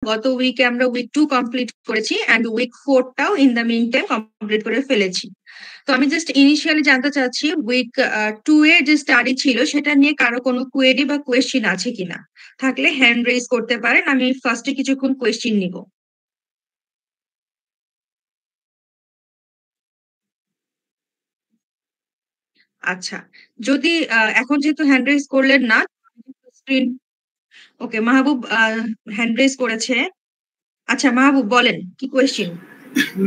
গত উইকে আমরা উইক 2 কমপ্লিট করেছি অ্যান্ড উইক 4 টাও in the mean time complete করে ফেলেছি। তো আমি জাস্ট ইনিশিয়ালি জানতে চাচ্ছি উইক 2 এর যে স্টাডি ছিল সেটা নিয়ে কারো কোনো কোয়েরি বা কোয়েশ্চেন আছে কিনা? থাকলে হ্যান্ড রেইজ করতে পারেন। আমি ফার্স্টে কিছুক্ষণ কোয়েশ্চেন নিব। আচ্ছা। যদি এখন যেহেতু হ্যান্ড রেইজ করলেন না, স্ক্রিন ওকে মাহবুব হ্যান্ড রেইজ করেছে। আচ্ছা মাহবুব বলেন কি কোয়েশ্চেন?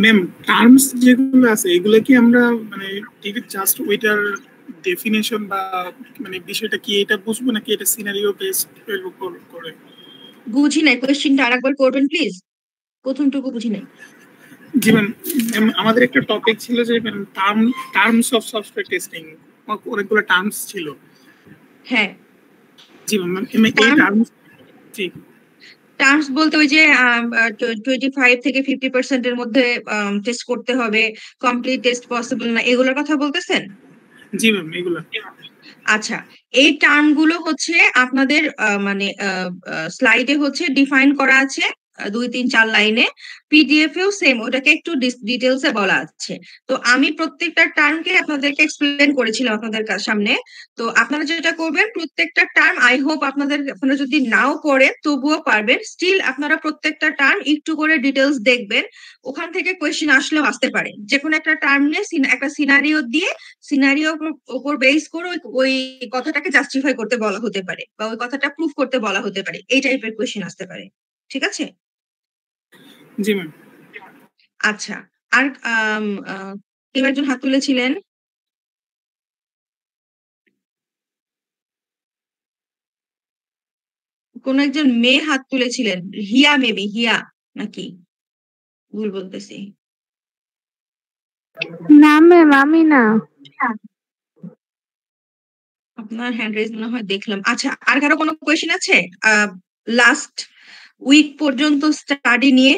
ম্যাম, টার্মস যেগুলো আছে এগুলো কি আমরা মানে ঠিক জাস্ট ওইটার ডেফিনেশন বা মানে বিষয়টা কি এটা বুঝবো নাকি এটা সিনারিও বেসড এর উপর করে? বুঝি নাই, কোয়েশ্চেনটা আরেকবার করবেন প্লিজ। প্রথমটুকু বুঝি নাই। জি ম্যাম, আমাদের একটা টপিক ছিল যে টার্মস অফ সফটওয়্যার টেস্টিং, অনেকগুলো টার্মস ছিল। হ্যাঁ, জি ম্যাম, এই টার্মস জি টার্মস বলতে ওই যে 25 থেকে 50% এর মধ্যে টেস্ট করতে হবে, কমপ্লিট টেস্ট পসিবল না, এগুলোর কথা বলতেছেন? জি ম্যাম এগুলো। আচ্ছা, এই টার্ম গুলো হচ্ছে আপনাদের মানে স্লাইডে হচ্ছে ডিফাইন করা আছে 2-3-4 লাইনে। পিডিএফ এও সেম ওটাকে একটু ডিটেলসে বলা আছে। তো আমি প্রত্যেকটা টার্মকে আপনাদেরকে এক্সপ্লেন করেছিলাম আপনাদের সামনে। তো আপনারা যেটা করবেন প্রত্যেকটা টার্ম আই হোপ আপনারা যদি নাও পড়েন তবুও পারবেন। স্টিল আপনারা প্রত্যেকটা টার্ম একটু করে ডিটেলস দেখবেন। ওখান থেকে কোয়েশ্চেন আসলেও আসতে পারে। যেকোনো একটা টার্ম নিয়ে একটা সিনারিও দিয়ে সিনারিওর উপর বেস করে ওই কথাটাকে জাস্টিফাই করতে বলা হতে পারে বা ওই কথাটা প্রুফ করতে বলা হতে পারে। এই টাইপের কোয়েশ্চেন আসতে পারে। ঠিক আছে? জি ম্যাম। আচ্ছা। আর কেউ একজন হাত তুলেছিলেন। কোন একজন মেয়ে হাত তুলেছিলেন। হিয়া মেবি, হিয়া নাকি? ভুল বলতেছি। না ম্যাম, আমি না। আপনার হ্যান্ড রেজ মনে হয় দেখলাম। আচ্ছা, আর কারো কোনো কোয়েশ্চেন আছে? লাস্ট উইক পর্যন্ত স্টাডি নিয়ে?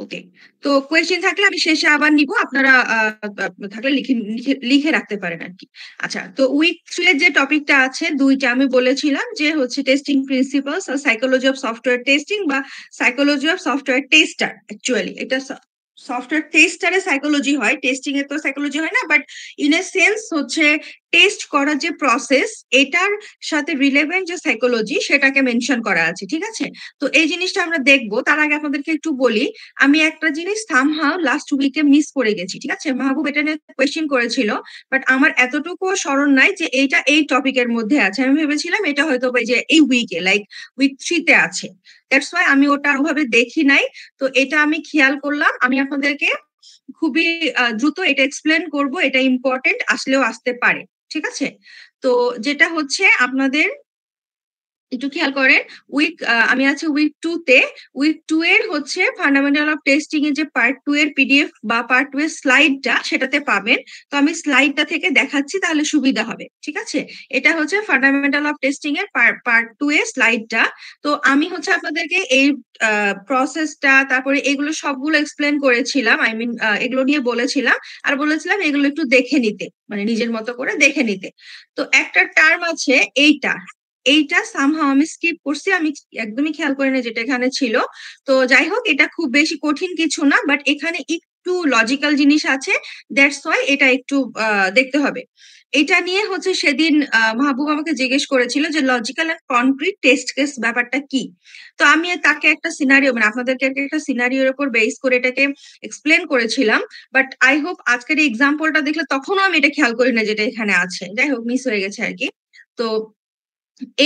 ওকে। তো কোয়েশ্চেন থাকলে আমি শেষে আবার নিব। আপনারা থাকলে লিখে রাখতে পারেন আরকি। আচ্ছা, তো উইক 3 এর যে টপিকটা আছে ২ টা আমি বলেছিলাম যে হচ্ছে টেস্টিং প্রিন্সিপালস আর সাইকোলজি অফ সফটওয়্যার টেস্টিং বা psychology of software tester actually. এটা সফটওয়্যার টেস্টারে সাইকোলজি হয়, টেস্টিং এ তো সাইকোলজি হয় না। বাট ইন এ সেন্স হচ্ছে টেস্ট করার যে প্রসেস এটার সাথে রিলেভেন্ট যে সাইকোলজি সেটাকে মেনশন করা আছে। ঠিক আছে? তো এই জিনিসটা আমরা দেখবো। তার আগে আপনাদেরকে একটু বলি আমি একটা জিনিস সামহাউ লাস্ট উইকে মিস করে গেছি। ঠিক আছে? মাহবুব এটা নিয়ে কোয়েশ্চেন করেছিল। বাট আমার এতটুকুও স্মরণ নাই যে এইটা এই টপিকের মধ্যে আছে। আমি ভেবেছিলাম এটা হয়তো যে এই উইকে লাইক উইক 3 তে আছে। দ্যাটস ওয়াই আমি ওটা ওভাবে দেখি নাই। তো এটা আমি খেয়াল করলাম। আমি আপনাদেরকে খুবই দ্রুত এটা এক্সপ্লেন করব। এটা ইম্পর্টেন্ট, আসলেও আসতে পারে। ঠিক আছে? তো যেটা হচ্ছে আপনাদের একটু খেয়াল করেন আমি আছি উইক 2 তে। উইক 2 এর হচ্ছে ফান্ডামেন্টাল অফ টেস্টিং এর যে পার্ট 2 এর পিডিএফ বা পার্ট 2 এর স্লাইডটা সেটাতে পাবেন। তো আমি স্লাইডটা থেকে দেখাচ্ছি তাহলে সুবিধা হবে। ঠিক আছে? এটা হচ্ছে ফান্ডামেন্টাল অফ টেস্টিং এর পার্ট 2 এর স্লাইডটা। তো আমি হচ্ছে আপনাদেরকে এই প্রসেসটা তারপরে এগুলো সবগুলো এক্সপ্লেন করেছিলাম। আই মিন এগুলো নিয়ে বলেছিলাম আর বলেছিলাম এগুলো একটু দেখে নিতে, মানে নিজের মতো করে দেখে নিতে। তো একটা টার্ম আছে এইটা সামহাও আমি স্কিপ করছি। আমি একদমই খেয়াল করি না যেটা এখানে ছিল। তো যাই হোক এটা খুব বেশি কঠিন কিছু না। বাট এখানে একটু লজিক্যাল জিনিস আছে। দ্যাটস ওয়াই এটা একটু দেখতে হবে। এটা নিয়ে হচ্ছে সেদিন মাহবুব আমাকে জিজ্ঞেস করেছিল যে logical and concrete test case ব্যাপারটা কি? তো আমি তাকে একটা সিনারিও মানে আপনাদেরকে একটা সিনারিওর উপর বেস করে এটাকে এক্সপ্লেন করেছিলাম। বাট আই হোপ আজকের এই এক্সাম্পলটা দেখলে তখনও আমি এটা খেয়াল করি না যেটা এখানে আছে। যাই হোক মিস হয়ে গেছে আরকি। তো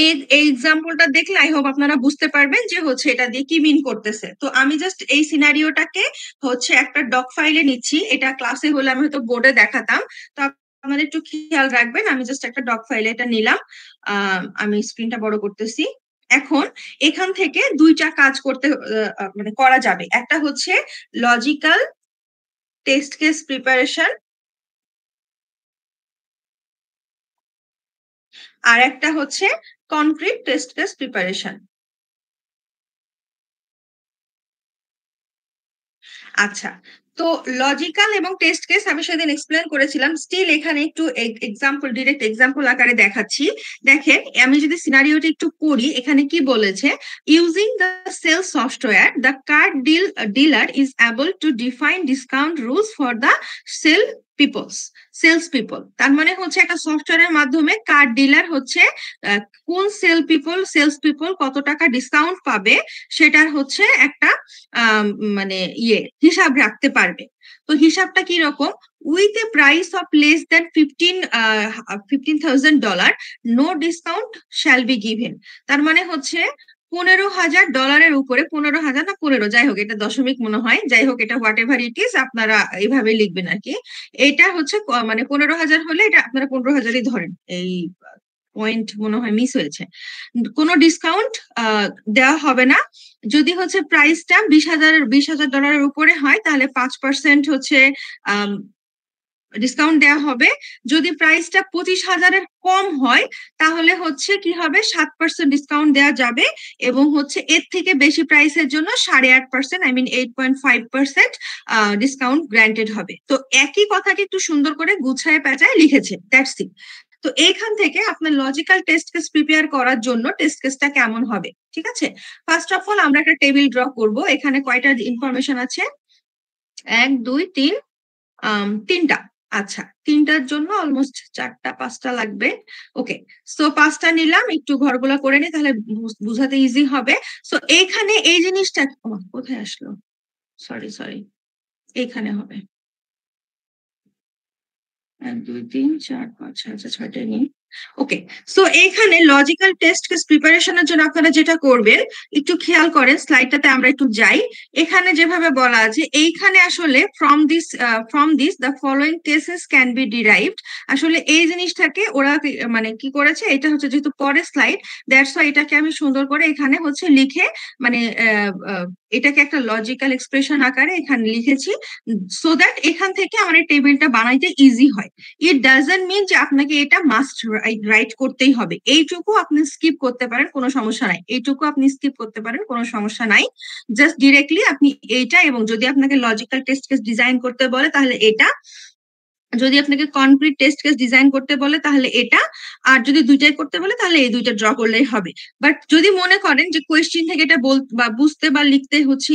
এই এক্সাম্পলটা দেখলে আই হোপ আপনারা বুঝতে পারবেন যে হচ্ছে এটা দিয়ে কি মিন করতেছে। তো আমি জাস্ট এই সিনারিওটাকে হচ্ছে একটা ডক ফাইলে নিচ্ছি। এটা ক্লাসে হলে আমি হয়তো বোর্ডে দেখাতাম। তো আপনারা একটু খেয়াল রাখবেন। আমি জাস্ট একটা ডক ফাইলে এটা নিলাম। আমি স্ক্রিনটা বড় করতেছি। এখন এখান থেকে ২ টা কাজ করতে মানে করা যাবে। একটা হচ্ছে লজিক্যাল টেস্ট কেস প্রিপারেশন আর একটা হচ্ছে কনক্রিট টেস্ট কেস প্রিপারেশন। আচ্ছা, তো লজিক্যাল এবং টেস্ট কেস আমি সেদিন এক্সপ্লেন করেছিলাম, স্টিল এখানে একটু এক্সাম্পল, ডিরেক্ট এক্সাম্পল আকারে দেখাচ্ছি। দেখেন, আমি যদি সিনারিওটা একটু পড়ি, এখানে কি বলেছে, using the sale software the card dealer is able to define discount rules for the sale sales people. তার মানে হচ্ছে একটা সফটওয়্যারের মাধ্যমে কার্ড ডিলার হচ্ছে কোন সেলস পিপল কত টাকা ডিসকাউন্ট পাবে সেটার হচ্ছে একটা মানে হিসাব রাখতে পারবে। তো হিসাবটা কি রকম, with a price of less than $15,000 no discount shall be given. তার মানে হচ্ছে $15,000 উপরে, 15,000 না 15, যাই হোক, এটা দশমিক মনে হয়, যাই হোক, এটা হোয়াট এভার ইট ইজ, আপনারা এইভাবে লিখবেন আর কি। এটা হচ্ছে মানে 15,000 হলে এটা আপনারা 15,000ই ধরেন, এই পয়েন্ট মনে হয় মিস হয়েছে। কোনো ডিসকাউন্ট দেওয়া হবে না। যদি হচ্ছে প্রাইসটা $20,000 উপরে হয় তাহলে 5% হচ্ছে ডিসকাউন্ট দেওয়া হবে। যদি প্রাইসটা 25,000-এর কম হয় তাহলে হচ্ছে কি হবে, 7% ডিসকাউন্ট দেওয়া যাবে, এবং হচ্ছে এর থেকে বেশি প্রাইসের জন্য 8.5%, আই মিন 8.5% ডিসকাউন্ট গ্র্যান্টেড হবে। তো একই কথাকে একটু সুন্দর করে গুছায় পেঁচায় লিখেছে, দ্যাটস ইট। তো এইখান থেকে আপনার লজিক্যাল টেস্ট কেস প্রিপেয়ার করার জন্য টেস্ট কেসটা কেমন হবে, ঠিক আছে? ফার্স্ট অফ অল আমরা একটা টেবিল ড্র করব। এখানে কয়টা ইনফরমেশন আছে, 1 2 3, 3টা। আচ্ছা, 3টার জন্য অলমোস্ট 4টা 5টা লাগবে। ওকে, সো 5টা নিলাম, একটু ঘরগুলো করে নি তাহলে বুঝাতে ইজি হবে। সো এইখানে এই জিনিসটা কোথায় আসলো, সরি, এইখানে হবে 1 2 3 4 5 6, 6টা নিই। ওকে, সো এইখানে লজিক্যাল টেস্ট কেস প্রিপারেশনের জন্য আপনারা যেটা করবেন, একটু খেয়াল করেন স্লাইডটাতে আমরা একটু যাই। এখানে যেভাবে বলা আছে, এইখানে আসলে from this the following cases can be derived, আসলে এই জিনিসটাকে ওরা মানে কি করেছে, এটা হচ্ছে যেহেতু পরের স্লাইড, দ্যাটস ওয়াই এটাকে আমি সুন্দর করে এখানে হচ্ছে লিখে মানে এটাকে একটা লজিক্যাল এক্সপ্রেশন আকারে এখানে লিখেছি, সো দ্যাট এখান থেকে আমার এই টেবিলটা বানাইতে ইজি হয়। ইট ডাজন্ট মিন যে আপনাকে এটা মাস্ট রাইট করতেই হবে, এইটুকু আপনি স্কিপ করতে পারেন, কোনো সমস্যা নাই, এইটুকু আপনি স্কিপ করতে পারেন, কোনো সমস্যা নাই। জাস্ট ডিরেক্টলি আপনি এইটা, এবং যদি আপনাকে লজিক্যাল টেস্ট কেস ডিজাইন করতে বলে তাহলে এটা, যদি আপনাকে কনক্রিট টেস্ট কেস ডিজাইন করতে বলে তাহলে এটা, আর যদি দুইটাই করতে বলে তাহলে এই দুইটা ড্র করলেই হবে। বাট যদি মনে করেন যে কোয়েশ্চেন থেকে এটা বুঝতে বা লিখতে হচ্ছে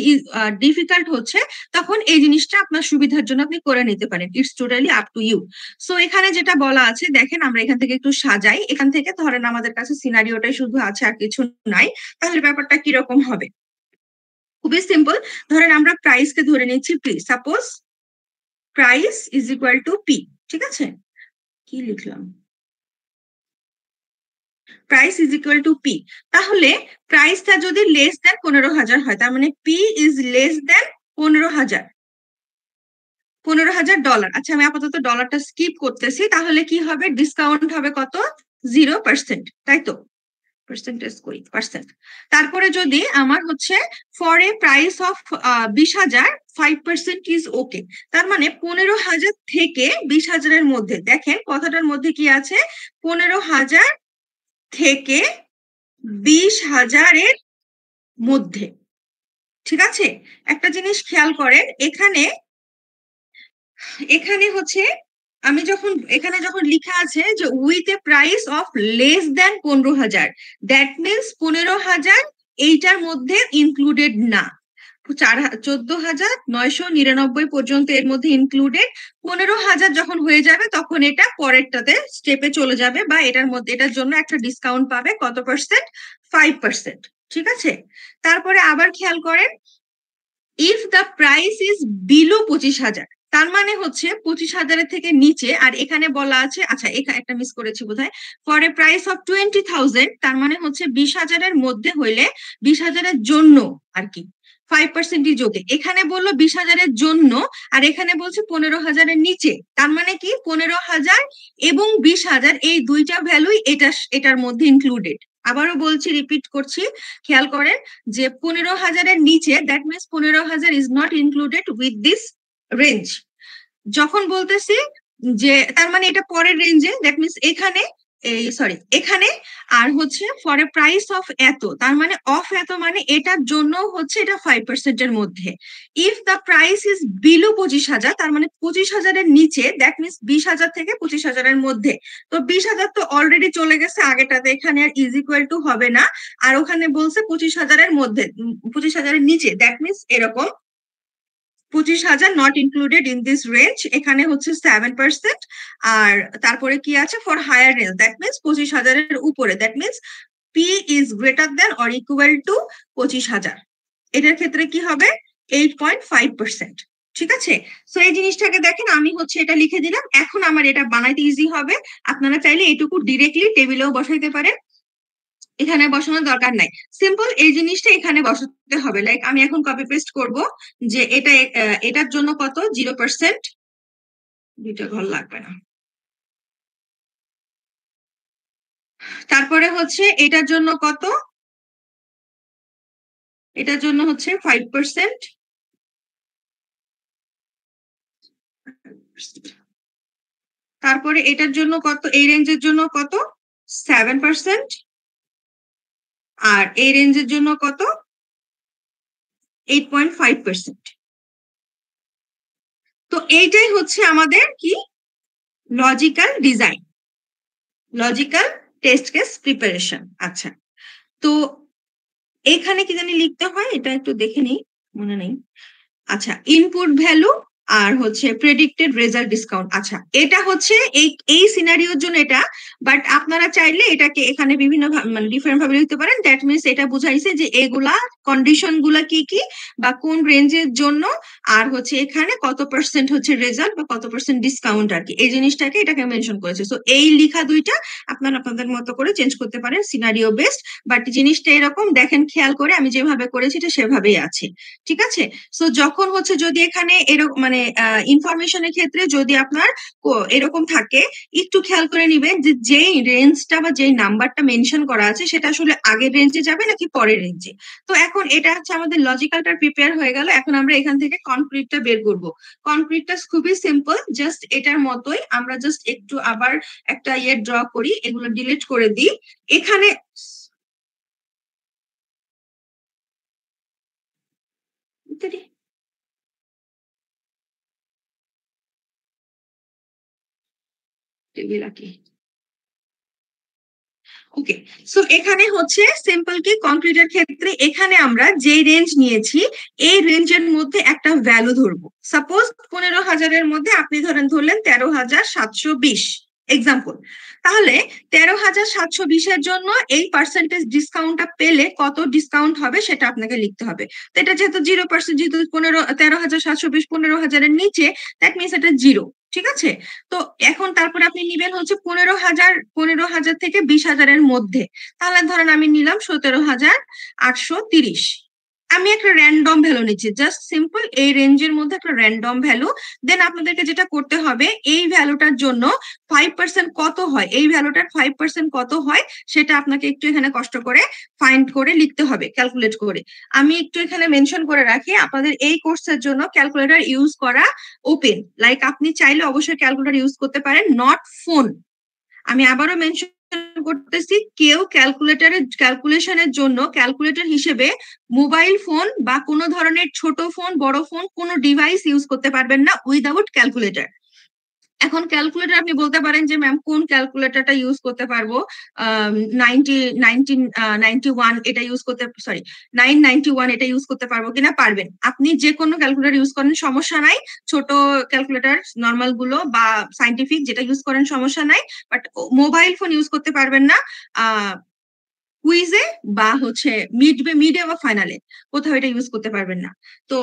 ডিফিকাল্ট হচ্ছে, তখন এই জিনিসটা আপনার সুবিধার জন্য আপনি করে নিতে পারেন, it's totally up to you. So এখানে যেটা বলা আছে দেখেন, আমরা এখান থেকে একটু সাজাই। এখান থেকে ধরেন আমাদের কাছে সিনারিওটাই শুধু আছে, আর কিছু নাই, তাহলে ব্যাপারটা কিরকম হবে, খুবই সিম্পল। ধরেন আমরা প্রাইসকে ধরে নিচ্ছি P, suppose price is equal to P, ঠিক আছে? কি লিখলাম, price is equal to P. তাহলে প্রাইসটা যদি লেস দেন 15,000 হয়, তার মানে পি ইজ লেস দেন 15,000 আচ্ছা, আমি আপাতত ডলারটা স্কিপ করতেছি। তাহলে কি হবে, ডিসকাউন্ট হবে কত, 0%, তাই তো? পার্সেন্টেজ কই, পার্সেন্ট। তারপরে যদি আমার হচ্ছে for a price of 20,000 5% is okay, তার মানে 15,000 থেকে 20,000-এর মধ্যে, দেখেন কথাটার মধ্যে কি আছে, 15,000 থেকে 20,000-এর মধ্যে, ঠিক আছে? একটা জিনিস খেয়াল করেন, এখানে হচ্ছে আমি এখানে যখন লেখা আছে যে with a price of less than 15,000, that means 15,000 এইটার মধ্যে ইনক্লুডেড না, 14,999 পর্যন্ত এর মধ্যে ইনক্লুডেড। 15,000 যখন হয়ে যাবে তখন এটা পরেরটাতে স্টেপে চলে যাবে, বা এটার জন্য একটা ডিসকাউন্ট পাবে, কত পার্সেন্ট, 5%, ঠিক আছে? তারপরে আবার খেয়াল করেন, if the price is below 25,000, তার মানে হচ্ছে 25,000-এর থেকে নিচে, আর এখানে বলা আছে, আচ্ছা এখানে একটা মিস করেছি বোধহয়, ফর এ প্রাইস অফ 20,000, তার মানে হচ্ছে 20,000-এর মধ্যে হইলে 20,000-এর জন্য আর কি 5% যোগে, এখানে বললো 20,000-এর জন্য, আর এখানে বলছে 15,000-এর নিচে, তার মানে কি 15,000 এবং 20,000 এই দুইটা ভ্যালুই এটার মধ্যে ইনক্লুডেড। আবারও বলছি, রিপিট করছি, খেয়াল করেন যে 15,000-এর নিচে, that means 15,000 is not included with this range. যখন বলতেছি যে তার মানে এটা পরের রেঞ্জে, দ্যাট মিনস এখানে এই সরি এখানে, আর হচ্ছে ফর এ প্রাইস অফ এত, তার মানে অফ এত মানে এটার জন্য হচ্ছে এটা 5% এর মধ্যে। If the price is below 25,000, তার মানে 25,000-এর নিচে, দ্যাট মিনস 20,000 থেকে 25,000-এর মধ্যে। তো 20,000 তো অলরেডি চলে গেছে আগেটাতে, এখানে আর ইজ ইকুয়াল টু হবে না। আর ওখানে বলছে 25,000-এর মধ্যে, 25,000-এর নিচে, দ্যাট মিনস এরকম 25,000 not included in this range, এখানে হচ্ছে 7%। আর তারপরে কি আছে, for higher range, that means 25,000-এর উপরে, that means P is greater than or equal to 25,000, এটার ক্ষেত্রে কি হবে 8.5%। ঠিক আছে, সো এই জিনিসটাকে দেখেন, আমি হচ্ছে এটা লিখে দিলাম। এখন আমার এটা বানাইতে ইজি হবে, আপনারা চাইলে এইটুকু ডিরেক্টলি টেবিলেও বসাইতে পারেন, এখানে বসানোর দরকার নাই। সিম্পল এই জিনিসটা এখানে বসাতে হবে। লাইক আমি এখন কপি পেস্ট করব যে এটা এটার জন্য কত 0%, দুইটা ঘর লাগবে না। তারপরে হচ্ছে এটার জন্য কত, এটার জন্য হচ্ছে 5%। তারপরে এটার জন্য কত, এই রেঞ্জের জন্য কত 7%। আর এই রেঞ্জের জন্য কত 8.5%। তো এইটাই হচ্ছে আমাদের কি logical design, logical test case preparation. আচ্ছা, তো এখানে কি জানি লিখতে হয়, এটা একটু দেখে নিই, মনে নেই। আচ্ছা, ইনপুট ভ্যালু আর হচ্ছে প্রেডিক্টেড রেজাল্ট ডিসকাউন্ট। আচ্ছা, এটা হচ্ছে এই সিনারিওর জন্য এটা, বাট আপনারা চাইলে এটাকে এখানে বিভিন্ন মানে ডিফারেন্ট ভাবে লিখতে পারেন। দ্যাট মিনস এটা বুঝাইছে যে এগুলা কন্ডিশন গুলা কি কি বা কোন রেঞ্জের জন্য, আর হচ্ছে এখানে কত পার্সেন্ট হচ্ছে রেজাল্ট বা কত পার্সেন্ট ডিসকাউন্ট আর কি, এই জিনিসটাকে এটাকে মেনশন করেছে। সো এই লেখা দুইটা আপনারা আপনাদের মতো করে চেঞ্জ করতে পারেন সিনারিও বেসড, বাট জিনিসটা এরকম দেখেন, খেয়াল করে আমি যেভাবে করেছি এটা সেভাবেই আছে। ঠিক আছে, সো যখন হচ্ছে যদি এখানে এরকম মানে ইনফরমেশনের ক্ষেত্রে যদি আপনার এরকম থাকে, একটু খেয়াল করে নিবেন যে যেই রেঞ্জটা বা যেই নাম্বারটা মেনশন করা আছে সেটা আসলে আগের রেঞ্জে যাবে নাকি পরের রেঞ্জে। তো এখন এটা হচ্ছে আমাদের লজিক্যালটা প্রিপেয়ার হয়ে গেল। এখন আমরা এখান থেকে কনক্রিটটা বের করব। কনক্রিটটা খুবই সিম্পল, জাস্ট এটার মতোই। আমরা জাস্ট একটু আবার একটা ড্র করি, এগুলো ডিলিট করে দিই। এখানে ওকে, সো এখানে হচ্ছে সিম্পল কি কনক্রিটের ক্ষেত্রে এখানে আমরা যে রেঞ্জ নিয়েছি এই রেঞ্জের মধ্যে একটা ভ্যালু ধরবো। সাপোজ 15,000-এর মধ্যে আপনি ধরলেন 13,720 এক্সাম্পল। তাহলে 13,720-এর জন্য এই পার্সেন্টেজ ডিসকাউন্টটা পেলে কত ডিসকাউন্ট হবে সেটা আপনাকে লিখতে হবে। তো এটা যেহেতু 0%, যেহেতু 13,720 15,000-এর নিচে, দ্যাট মিনস এটা 0। ঠিক আছে, তো এখন তারপরে আপনি নিবেন হচ্ছে 15,000 থেকে 20,000-এর মধ্যে। তাহলে ধরেন আমি নিলাম 17,830। আমি একটা র্যান্ডম ভ্যালু নিচ্ছি, জাস্ট সিম্পল এই রেঞ্জের মধ্যে একটা র্যান্ডম ভ্যালু। দেন আপনাদেরকে যেটা করতে হবে, এই ভ্যালুটার জন্য 5% কত হয়, এই ভ্যালুটার 5% কত হয় সেটা আপনাকে একটু এখানে কষ্ট করে ফাইন্ড করে লিখতে হবে, ক্যালকুলেট করে। আমি একটু এখানে মেনশন করে রাখি, আপনাদের এই কোর্সের জন্য ক্যালকুলেটর ইউজ করা ওপেন। লাইক আপনি চাইলে অবশ্যই ক্যালকুলেটর ইউজ করতে পারেন, নট ফোন। আমি আবারও মেনশন করতেছি, কেউ ক্যালকুলেশনের জন্য ক্যালকুলেটর হিসেবে মোবাইল ফোন বা কোনো ধরনের ছোট ফোন, বড় ফোন, কোনো ডিভাইস ইউজ করতে পারবেন না উইদাউট ক্যালকুলেটর। এখন ক্যালকুলেটর আপনি বলতে পারেন যে ম্যাম কোন ক্যালকুলেটরটা ইউজ করতে পারবো, 991 এটা ইউজ করতে, সরি 991 এটা ইউজ করতে পারবো কিনা। পারবেন, আপনি যে কোনো ক্যালকুলেটর ইউজ করেন সমস্যা নাই, ছোট ক্যালকুলেটর নর্মাল গুলো বা সাইন্টিফিক যেটা ইউজ করেন সমস্যা নাই, বাট মোবাইল ফোন ইউজ করতে পারবেন না কুইজে বা হচ্ছে মিডে বা ফাইনালে, কোথাও এটা ইউজ করতে পারবেন না। তো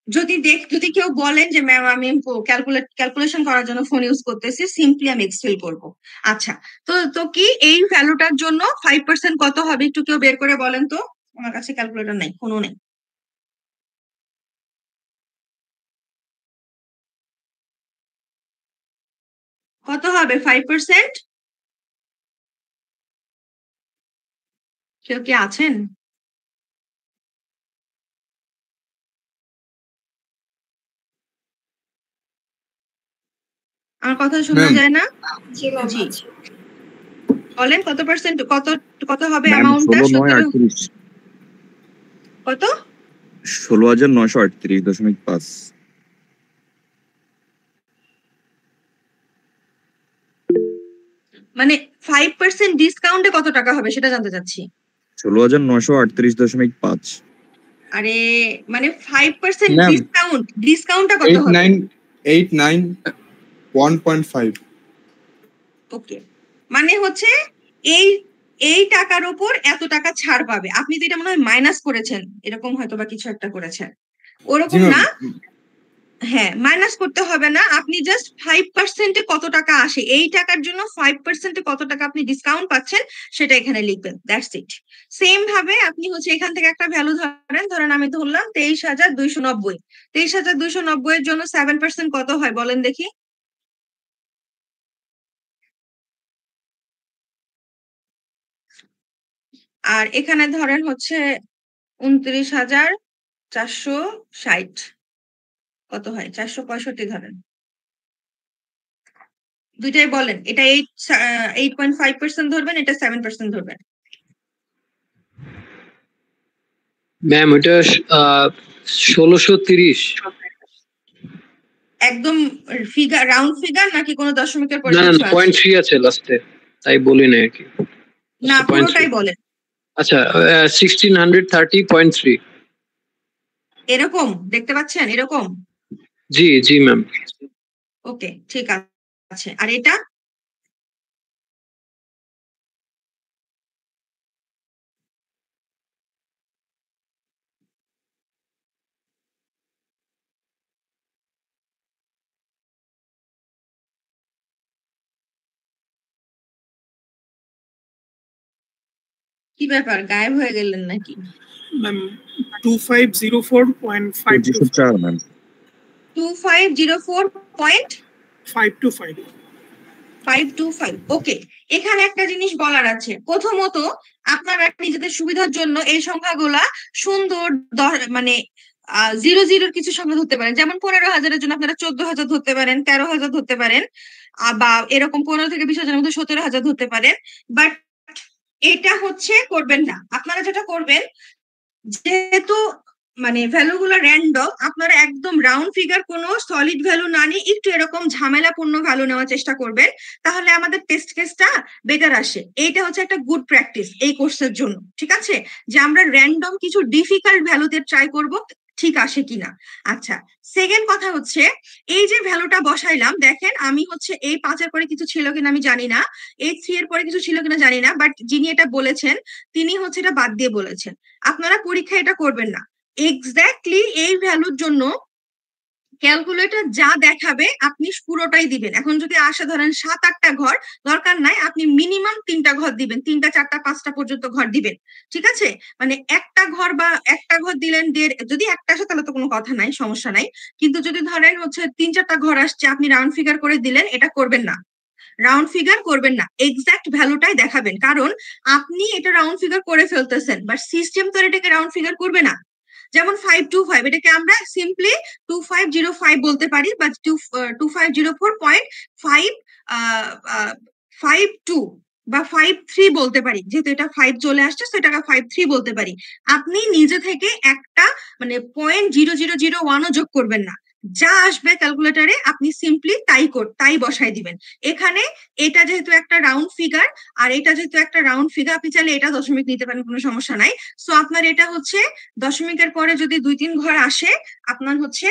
যদি কেউ বলেন যে ম্যাম আমি ক্যালকুলেশন করার জন্য ফোন ইউজ করতেছি, সিম্পলি আমি এক্সেল করব। আচ্ছা, তো কি এই ভ্যালুটার জন্য 5% কত হবে একটু কেউ বের করে বলেন তো। আমার কাছে ক্যালকুলেটর নাই, ফোনও নেই। কত হবে 5%? কেউ কি আছেন? আমার কথা শোনা যায় না? জি, বলেন কত পার্সেন্ট, কত কত হবে ম্যাম অ্যামাউন্টটা? 16,938 কত? 16,938.5। মানে 5% ডিসকাউন্টে কত টাকা হবে সেটা জানতে চাচ্ছি। 16,938.5। আরে মানে 5% ম্যাম, ডিসকাউন্টটা কত হবে? 1.5। ওকে, মানে হচ্ছে এই এই টাকার উপর এত টাকা ছাড় পাবে। আপনি তো এটা মনে হয় মাইনাস করেছেন, এরকম হয়তো বা কিছু একটা করেছেন, ওরকম না। হ্যাঁ, মাইনাস করতে হবে না, আপনি জাস্ট 5% কত টাকা আসে, এই টাকার জন্য 5% কত টাকা আপনি ডিসকাউন্ট পাচ্ছেন সেটা এখানে লিখবেন, দ্যাটস ইট। সেম ভাবে আপনি হচ্ছে এখান থেকে একটা ভ্যালু ধরেন আমি ধরলাম 23,290। 23,290 এর জন্য 7% কত হয় বলেন দেখি? আর এখানে ধরেন হচ্ছে 29,460 কত হয়? 465 ধরেন। দুইটাই বলেন, এটা 8.5% ধরবেন, এটা 7% ধরবেন। ম্যাম ওটা 1630। একদম ফিগার, রাউন্ড ফিগার নাকি কোনো দশমিকের পরে না কিছু আছে? 0.3 আছে লাস্টে, তাই বলি না আর কি। না, পুরোটাই বলেন। আচ্ছা, 1630.3 এরকম দেখতে পাচ্ছেন? এরকম? জি জি ম্যাম। ওকে, ঠিক আছে। আর এটা? কি ব্যাপার, গায়েব হয়ে গেলেন নাকি? Ma'am 2504.525 204 ma'am. 2504.525। ওকে, এখানে একটা জিনিস বলার আছে। প্রথমত আপনারা নিজেদের সুবিধার জন্য এই সংখ্যাগুলা সুন্দর মানে 00 কিছু সংখ্যা ধরতে পারেন, যেমন 15,000-এর জন্য আপনারা 14,000 ধরতে পারেন, 13,000 ধরতে পারেন, বা এরকম 15 থেকে 20,000-এর মধ্যে 17,000 ধরতে পারেন। বাট এটা হচ্ছে করবেন না। আপনারা যেটা করবেন, যেহেতু মানে ভ্যালু গুলো র্যান্ডম, আপনারা একদম রাউন্ড ফিগার, কোনো সলিড ভ্যালু না নিয়ে একটু এরকম ঝামেলাপূর্ণ ভ্যালু নেওয়ার চেষ্টা করবেন, তাহলে আমাদের টেস্ট কেসটা বেটার আসে। এইটা হচ্ছে একটা গুড প্র্যাকটিস এই কোর্সের জন্য, ঠিক আছে? যে আমরা র্যান্ডম কিছু ডিফিকাল্ট ভ্যালুতে ট্রাই করব, ঠিক আসে কিনা। আচ্ছা, সেকেন্ড কথা হচ্ছে, এই যে ভ্যালুটা বসাইলাম, দেখেন আমি হচ্ছে এই 5 এর পরে কিছু ছিল কিনা আমি জানি না, এই 3 এর পরে কিছু ছিল কিনা জানি না, বাট যিনি এটা বলেছেন তিনি হচ্ছে এটা বাদ দিয়ে বলেছেন। আপনারা পরীক্ষায় এটা করবেন না। এক্স্যাক্টলি এই ভ্যালুর জন্য ক্যালকুলেটর যা দেখাবে আপনি পুরোটাই দিবেন। এখন যদি আসে ধরেন 7-8টা ঘর, দরকার নাই, আপনি মিনিমাম 3টা ঘর দিবেন, 3টা 4টা 5টা পর্যন্ত ঘর দিবেন, ঠিক আছে? মানে একটা ঘর বা একটা ঘর দিলেন, যদি একটা আসে তাহলে তো কোনো কথা নাই, সমস্যা নাই। কিন্তু যদি ধরেন হচ্ছে 3-4টা ঘর আসছে, আপনি রাউন্ড ফিগার করে দিলেন, এটা করবেন না। রাউন্ড ফিগার করবেন না, এক্সাক্ট ভ্যালুটাই দেখাবেন, কারণ আপনি এটা রাউন্ড ফিগার করে ফেলতেছেন, বাট সিস্টেম তো এটাকে রাউন্ড ফিগার করবে না। যেমন 525, এটাকে আমরা সিম্পলি 2505 বলতে পারি, বা 2504.552 বা 53 বলতে পারি, যেহেতু এটা 5 চলে আসছে তো এটাকে 53 বলতে পারি। আপনি নিজে থেকে একটা মানে 0.0001ও যোগ করবেন না, যা আসবে ক্যালকুলেটরে আপনি সিম্পলি তাই বসাই দিবেন। এখানে এটা যেহেতু একটা রাউন্ড ফিগার, আর এটা যেহেতু একটা রাউন্ড ফিগার, আপনি চাইলে এটা দশমিক নিতে পারেন, কোনো সমস্যা নাই। সো আপনার এটা হচ্ছে দশমিকের পরে যদি 2-3 ঘর আসে, আপনার হচ্ছে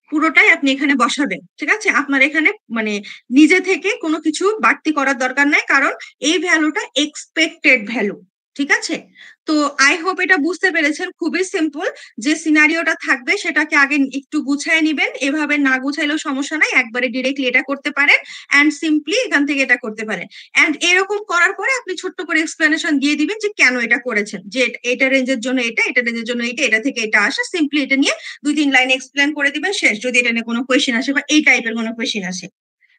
পুরোটাই আপনি এখানে বসাবেন, ঠিক আছে? আপনার এখানে মানে নিজে থেকে কোনো কিছু বাড়তি করার দরকার নাই, কারণ এই ভ্যালুটা এক্সপেক্টেড ভ্যালু, ঠিক আছে? তো আই হোপ এটা বুঝতে পেরেছেন। খুবই সিম্পল, যে সিনারিওটা থাকবে সেটাকে আগে একটু গুছায় নিবেন, এভাবে না গুছাইলেও সমস্যা নাই, একবারে ডিরেক্টলি এটা করতে পারেন এন্ড সিম্পলি এখান থেকে এটা করতে পারেন। এন্ড এরকম করার পরে আপনি ছোট্ট করে এক্সপ্লেনেশন দিয়ে দিবেন যে কেন এটা করেছেন, যে এটা রেঞ্জের জন্য এটা রেঞ্জের জন্য এটা থেকে এটা আসে, সিম্পলি এটা নিয়ে 2-3 লাইনে এক্সপ্লেন করে দিবেন, শেষ। যদি এটা নিয়ে কোনো কোয়েশ্চেন আসে বা এই টাইপের কোনো কোয়েশ্চেন আসে,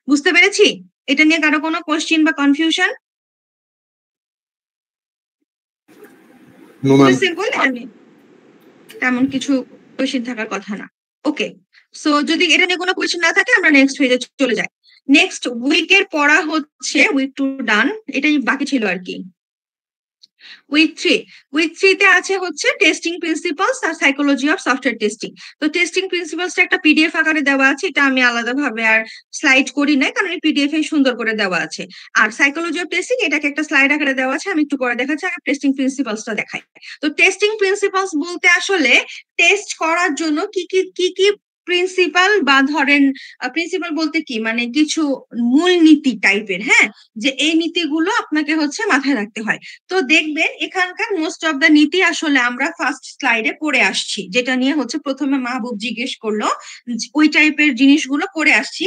বুঝতে পেরেছি? এটা নিয়ে কারো কোনো কোয়েশ্চেন বা কনফিউশন? সিম্পল, তেমন কিছু কোয়েশ্চেন থাকার কথা না। ওকে, সো যদি এটা নিয়ে কোনো কোয়েশ্চেন না থাকে আমরা নেক্সট পেজে চলে যাই। নেক্সট উইকের পড়া হচ্ছে উইক 2 ডান, এটাই বাকি ছিল আর কি। উইক 3 তে আছে হচ্ছে টেস্টিং প্রিন্সিপালস আর সাইকোলজি অফ সফটওয়্যার টেস্টিং। তো টেস্টিং প্রিন্সিপালসটা একটা পিডিএফ আকারে দেওয়া আছে, এটা আমি আলাদাভাবে আর স্লাইড করি নাই কারণ এই পিডিএফ এ সুন্দর করে দেওয়া আছে। আর সাইকোলজি অফ টেস্টিং এটাকে একটা স্লাইড আকারে দেওয়া আছে, আমি একটু পরে দেখাচ্ছি, আগে টেস্টিং প্রিন্সিপালসটা দেখাই। তো টেস্টিং প্রিন্সিপালস বলতে আসলে টেস্ট করার জন্য কি কি প্রিন্সিপাল বা ধরেন প্রিন্সিপাল বলতে কি মানে কিছু মূলনীতি টাইপের, হ্যাঁ, যে এই নীতিগুলো আপনাকে হচ্ছে মাথায় রাখতে হয়। তো দেখবেন এখানকার মোস্ট অফ দা নীতি আসলে আমরা ফার্স্ট স্লাইডে পড়ে আসছি, যেটা নিয়ে হচ্ছে প্রথমে মাহবুব জিজ্ঞেস করলো, ওই টাইপের জিনিসগুলো পড়ে আসছি।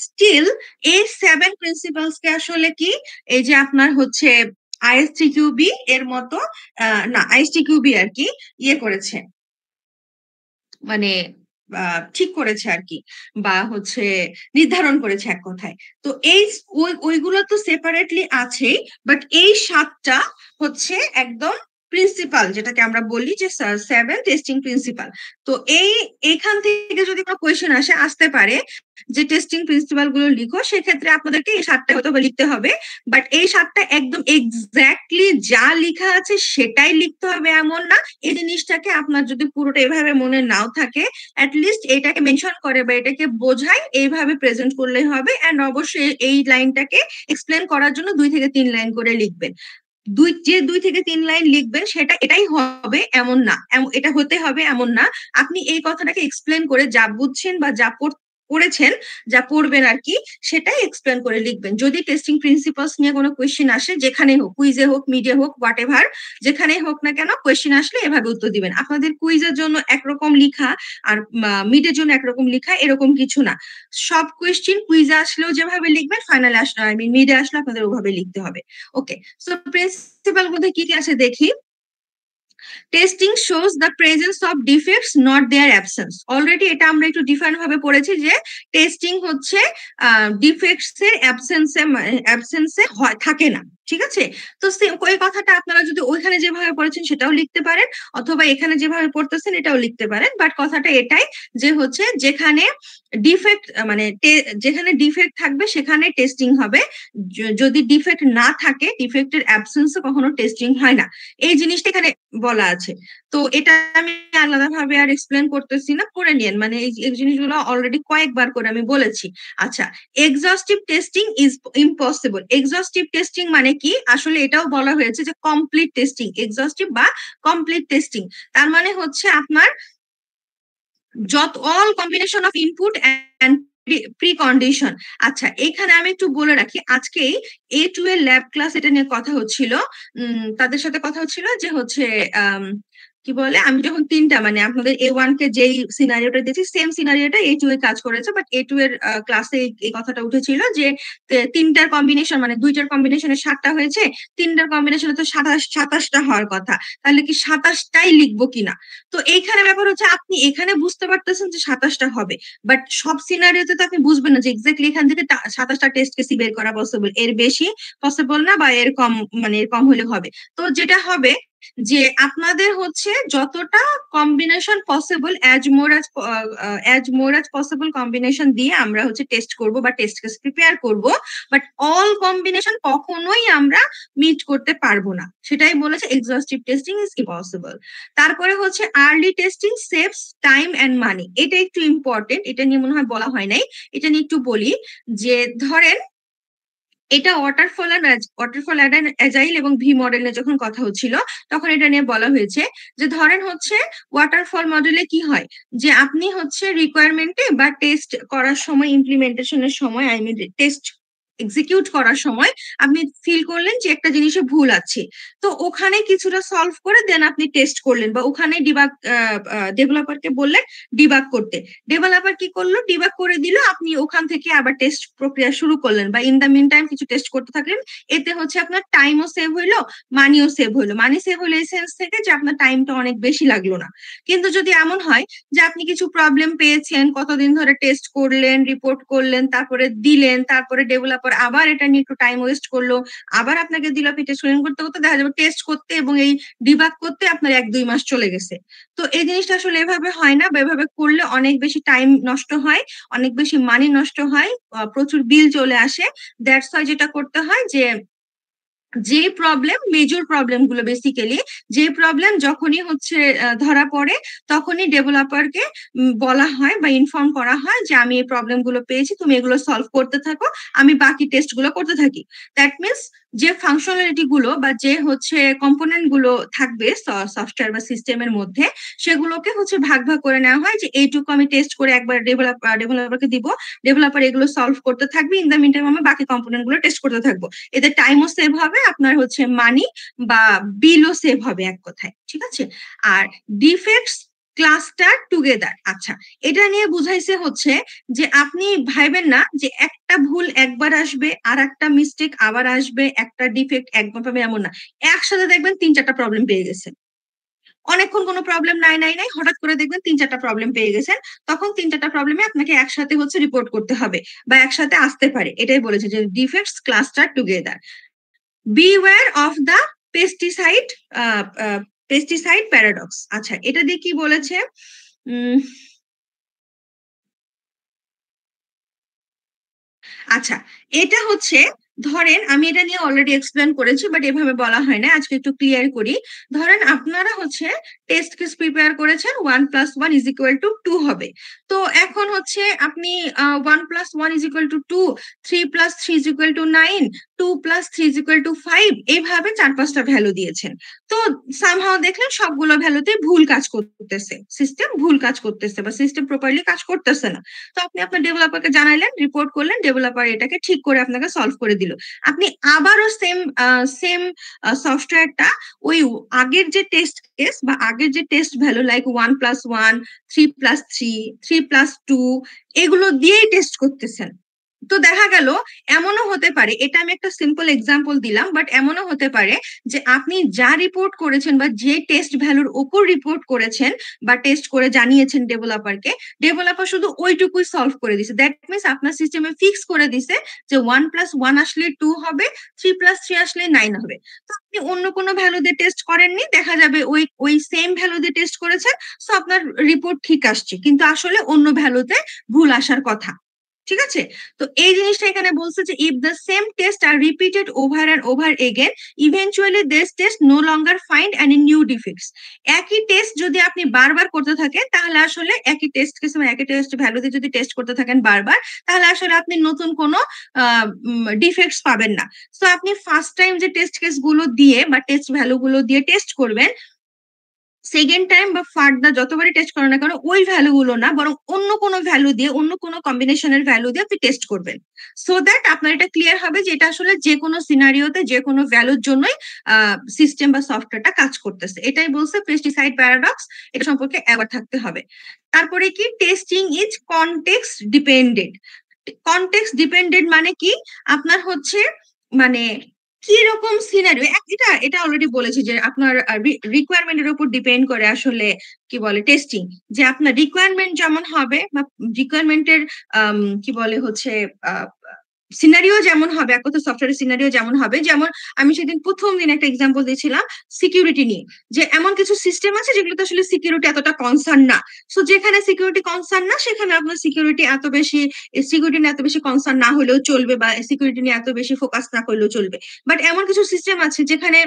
স্টিল এই 7 প্রিন্সিপালস কে আসলে কি এই যে আপনার হচ্ছে আইএসটিকিউবি এর মতো না আইএসটিকিউবি আর কি ইয়ে করেছে, মানে ঠিক করেছে আর কি, বা হচ্ছে নির্ধারণ করেছে এক কথায়। তো এই ওইগুলো তো সেপারেটলি আছেই, বাট এই 7টা হচ্ছে একদম প্রিন্সিপাল, যেটাকে আমরা বলি যে 7 টেস্টিং প্রিন্সিপাল। তো এখান থেকে যদি কোনো কোয়েশ্চেন আসতে পারে যে টেস্টিং প্রিন্সিপাল গুলো লিখো, সেক্ষেত্রে আপনাদেরকে এই 7টা হয়তো লিখতে হবে, বাট এই 7টা একদম এক্স্যাক্টলি যা লেখা আছে সেটাই লিখতে হবে এমন না। এই জিনিসটাকে আপনার যদি পুরোটা এভাবে মনে নাও থাকে, অ্যাটলিস্ট এটাকে মেনশন করে বা এটাকে বোঝায় এইভাবে প্রেজেন্ট করলেই হবে। এন্ড অবশ্যই এই লাইনটাকে এক্সপ্লেন করার জন্য 2 থেকে 3 লাইন করে লিখবেন। 2 থেকে 3 লাইন লিখবেন সেটা এটাই হবে এমন না, এটা হতে হবে এমন না। আপনি এই কথাটাকে এক্সপ্লেন করে যা বুঝছেন বা যা পড়েছেন, যা পড়বেন আর কি, সেটাই এক্সপ্লেন করে লিখবেন। যদি টেস্টিং প্রিন্সিপালস নিয়ে কোনো কোয়েশ্চেন আসে, যেখানে হোক, কুইজে হোক, মিডে হোক, হোয়াট এভার, যেখানেই হোক না কেন, কোয়েশ্চেন আসলে এভাবে উত্তর দিবেন। আপনাদের কুইজের জন্য একরকম লিখা আর মিডের জন্য একরকম লিখা এরকম কিছু না। সব কোয়েশ্চেন কুইজে আসলেও যেভাবে লিখবেন, ফাইনালে আসলে মিডে আসলে আপনাদের ওভাবে লিখতে হবে। ওকে, সো প্রিন্সিপাল মধ্যে কি কি আছে দেখি। Testing shows the presence of defects not their absence. Already এটা আমরা একটু ডিফারেন্ট ভাবে পড়েছি যে টেস্টিং হচ্ছে ডিফেক্টস এর অ্যাবসেন্সে থাকে না, ঠিক আছে। তো ওই কথাটা আপনারা যদি ওইখানে যেভাবে পড়েছেন সেটাও লিখতে পারেন, অথবা এখানে যেভাবে পড়তেছেন এটাও লিখতে পারেন, বাট কথাটা এটাই যে হচ্ছে যেখানে ডিফেক্ট মানে যেখানে ডিফেক্ট থাকবে সেখানে টেস্টিং হবে, যদি ডিফেক্ট না থাকে, ডিফেক্টের অ্যাবসেন্সে কখনো টেস্টিং হয় না। এই জিনিসটা এখানে বলা আছে। তো এটা আমি আলাদাভাবে আর এক্সপ্লেন করতেছি না, পড়ে নিন, মানে এই জিনিসগুলো অলরেডি কয়েকবার করে আমি বলেছি। আচ্ছা, এক্সহস্টিভ টেস্টিং ইজ ইম্পসিবল। এক্সহস্টিভ টেস্টিং মানে কি, আসলে এটাও বলা হয়েছে যে কমপ্লিট টেস্টিং, এক্সহস্টিভ বা কমপ্লিট টেস্টিং, তার মানে হচ্ছে আপনার all combination of input and precondition. আচ্ছা, এখানে আমি একটু বলে রাখি, আজকেই A2 এর ল্যাব ক্লাস এটা নিয়ে কথা হচ্ছিল, তাদের সাথে কথা হচ্ছিল যে হচ্ছে কি বলে, আমি যখন 3টা মানে আপনাদের A1 কে যেই সিনারিওটা দিয়েছি সেম সিনারিওটা A2 এ কাজ করেছে, বাট A2 এর ক্লাসে এই কথাটা উঠেছিল যে 3টার কম্বিনেশন মানে 2টার কম্বিনেশনে 7টা হয়েছে, 3টার কম্বিনেশনে তো 27টা হওয়ার কথা, তাহলে কি 27টাই লিখবো কিনা। তো এইখানে ব্যাপার হচ্ছে আপনি এখানে বুঝতে পারতেছেন যে 27টা হবে, বাট সব সিনারিওতে তো আপনি বুঝবেন না যে এক্স্যাক্টলি এখান থেকে 27টা টেস্ট কেসই বের করা পসিবল, এর বেশি পসিবল না বা এর কম, মানে এর কম হলে হবে। তো যেটা হবে যে আপনাদের হচ্ছে যতটা কম্বিনেশন পসিবল, অ্যাজ মোর অ্যাজ পসিবল কম্বিনেশন দিয়ে আমরা হচ্ছে টেস্ট করব বা টেস্ট কেস প্রিপেয়ার করব, বাট অল কম্বিনেশন কখনোই আমরা মিট করতে পারবো না, সেটাই বলেছে এক্সহস্টিভ টেস্টিং ইজ ইম্পসিবল। তারপরে হচ্ছে early testing saves time and money. এটা একটু ইম্পর্টেন্ট, এটা নিয়ে মনে হয় বলা হয় নাই, এটা নিয়ে একটু বলি। যে ধরেন এটা ওয়াটারফল অ্যাজাইল এবং ভি মডেলে যখন কথা হচ্ছিল তখন এটা নিয়ে বলা হয়েছে যে ধরেন হচ্ছে ওয়াটারফল মডেলে কি হয়, যে আপনি হচ্ছে রিকোয়ারমেন্টে বা টেস্ট করার সময়, ইমপ্লিমেন্টেশনের সময়, আই মিন টেস্ট এক্সিকিউট করার সময় আপনি ফিল করলেন যে একটা জিনিসে ভুল আছে, তো ওখানে কিছুটা সলভ করে দেন আপনি টেস্ট করলেন, বা ওখানে ডেভেলপারকে বললেন ডিবাগ করতে, ডেভেলপার কি করলো, ডিবাগ করে দিল, আপনি ওখান থেকে আবার টেস্ট প্রক্রিয়া শুরু করলেন, বা ইন দ্য মিন টাইম কিছু টেস্ট করতে থাকলেন। এতে হচ্ছে আপনার টাইমও সেভ হইলো, মানিও সেভ হইলো। মানি সেভ হইলো এই সেন্স থেকে যে আপনার টাইমটা অনেক বেশি লাগলো না। কিন্তু যদি এমন হয় যে আপনি কিছু প্রবলেম পেয়েছেন, কতদিন ধরে টেস্ট করলেন, রিপোর্ট করলেন, তারপরে দিলেন, তারপরে ডেভেলপার তারপর আবার এটা নিয়ে একটু টাইম ওয়েস্ট করলো, আবার আপনাকে দিল, আপনি টেস্ট করতে করতে দেখা যাবে টেস্ট করতে এবং এই ডিবাগ করতে আপনার 1-2 মাস চলে গেছে। তো এই জিনিসটা আসলে এভাবে হয় না, বা এভাবে করলে অনেক বেশি টাইম নষ্ট হয়, অনেক বেশি মানি নষ্ট হয়, প্রচুর বিল চলে আসে। দ্যাটস ওয়াই যেটা করতে হয় যে প্রবলেম, মেজর প্রবলেম গুলো বেসিক্যালি, যে প্রবলেম যখনই হচ্ছে ধরা পড়ে তখনই ডেভেলপারকে বলা হয় বা ইনফর্ম করা হয় যে আমি এই প্রবলেম গুলো পেয়েছি, তুমি এগুলো সলভ করতে থাকো, আমি বাকি টেস্ট গুলো করতে থাকি। দ্যাট মিনস যে ফাংশনালিটি গুলো বা যে হচ্ছে কম্পোনেন্ট গুলো থাকবে সফটওয়্যার বা সিস্টেমের মধ্যে, সেগুলোকে হচ্ছে ভাগ ভাগ করে নেওয়া হয় যে এইটুকু আমি টেস্ট করে একবার ডেভেলপারকে দিব, ডেভেলপার এগুলো সলভ করতে থাকবে, ইন দ্য মিন টাইম আমি বাকি কম্পোনেন্ট গুলো টেস্ট করতে থাকবো। এতে টাইমও সেভ হবে, আপনার হচ্ছে মানি বা বিলও সেভ হবে এক কথায়, ঠিক আছে। আর ডিফেক্টস ক্লাস্টার টুগেদার, আচ্ছা, এটা নিয়ে বুঝাইছে হচ্ছে যে আপনি ভাইবেন না যে একটা ভুল একবার আসবে, আর একটা মিস্টেক আবার আসবে, একটা ডিফেক্ট একবার পাবে, এমন না। একসাথে দেখবেন 3-4টা প্রবলেম পেয়ে গেছেন, অনেকক্ষণ কোনো প্রবলেম নাই, হঠাৎ করে দেখবেন 3-4টা প্রবলেম পেয়ে গেছেন, তখন 3-4টা প্রবলেমে আপনাকে একসাথে হচ্ছে রিপোর্ট করতে হবে বা একসাথে আসতে পারে। এটাই বলেছে যে defects cluster together. Beware of the pesticide pesticide paradox, আচ্ছা, এটা দিয়ে কি বলেছে? আচ্ছা, এটা হচ্ছে, ধরেন আমি এটা নিয়ে অলরেডি এক্সপ্লেন করেছি, বাট এভাবে বলা হয় না, আজকে একটু ক্লিয়ার করি। ধরেন আপনারা হচ্ছে টেস্ট কেস প্রিপেয়ার করেছেন 1+1=2 হবে। তো এখন হচ্ছে আপনি 1+1=2, 3+3=9, 2+3=5, এইভাবে 4-5টা ভ্যালু দিয়েছেন। তো সামহাও দেখলেন সবগুলো ভ্যালুতে ভুল কাজ করতেছে, সিস্টেম ভুল কাজ করতেছে বা সিস্টেম প্রপারলি কাজ করতেছে না। তো আপনি আপনার ডেভেলপারকে জানাইলেন, রিপোর্ট করলেন, ডেভেলপার এটাকে ঠিক করে আপনাকে সলভ করে দিল। আপনি আবারও সেম সফটওয়্যারটা ওই আগের যে টেস্ট কেস বা আগের যে টেস্ট ভ্যালু লাইক 1+1, 3+3, 3+2 এগুলো দিয়েই টেস্ট করতেছেন। তো দেখা গেল এমনও হতে পারে, এটা আমি একটা সিম্পল এক্সাম্পল দিলাম, বাট এমনও হতে পারে যে আপনি যা রিপোর্ট করেছেন বা যে টেস্ট ভ্যালুর ওপর রিপোর্ট করেছেন বা টেস্ট করে জানিয়েছেন ডেভেলপারকে, ডেভেলপার শুধু ওইটুকুই সলভ করে দিছে। দ্যাট মিনস আপনার সিস্টেমে ফিক্স করে দিছে যে 1+1 আসলে 2 হবে, 3+3 আসলে 9 হবে। তো আপনি অন্য কোনো ভ্যালু দিয়ে টেস্ট করেননি, দেখা যাবে ওই সেম ভ্যালু দিয়ে টেস্ট করেছেন, সো আপনার রিপোর্ট ঠিক আসছে, কিন্তু আসলে অন্য ভ্যালুতে ভুল আসার কথা, ঠিক আছে। তো এই জিনিসটা এখানে বলছে যে if the same test are repeated over and over again, eventually this test no longer find any new defects. একই টেস্ট যদি আপনি বারবার করতে থাকেন, তাহলে আসলে একই টেস্ট কেস মানে একই টেস্ট ভ্যালু দিয়ে যদি টেস্ট করতে থাকেন বারবার, তাহলে আসলে আপনি নতুন কোনো ডিফেক্টস পাবেন না। সো আপনি ফার্স্ট টাইম যে টেস্ট কেস গুলো দিয়ে বা টেস্ট ভ্যালু গুলো দিয়ে টেস্ট করবেন, সেকেন্ড টাইম বা ফার্দার যতবারই টেস্ট করেন না কেন ওই ভ্যালু গুলো না, বরং অন্য কোনো ভ্যালু দিয়ে, অন্য কোনো কম্বিনেশনের ভ্যালু দিয়ে আপনি টেস্ট করবেন, সো দ্যাট আপনার এটা ক্লিয়ার হবে যে এটা আসলে যে কোনো সিনারিওতে যে কোনো ভ্যালুর জন্যই সিস্টেম বা সফটওয়্যারটা কাজ করতেছে। এটাই বলছে পেস্টিসাইড প্যারাডক্স, এটা সম্পর্কে অ্যাওয়ার থাকতে হবে। তারপরে কি, testing is context dependent. Context dependent মানে কি, আপনার হচ্ছে মানে কি রকম সিনারিও, এটা অলরেডি বলেছি যে আপনার রিকোয়ারমেন্টের উপর ডিপেন্ড করে আসলে কি বলে টেস্টিং, যে আপনার রিকোয়ারমেন্ট যেমন হবে বা রিকোয়ারমেন্টের কি বলে হচ্ছে সিনারিও যেমন হবে, এক কথা সফটওয়্যারের সিনারিও যেমন হবে। যেমন আমি সেদিন প্রথম দিন একটা এক্সাম্পল দিয়েছিলাম সিকিউরিটি নিয়ে, যে এমন কিছু সিস্টেম আছে যেগুলোতে আসলে সিকিউরিটি এতটা কনসার্ন না। সো যেখানে সিকিউরিটি কনসার্ন না, সেখানে আপনার সিকিউরিটি নিয়ে এত বেশি কনসার্ন না হলেও চলবে বা সিকিউরিটি নিয়ে এত বেশি ফোকাস না করলেও চলবে। বাট এমন কিছু সিস্টেম আছে যেখানে,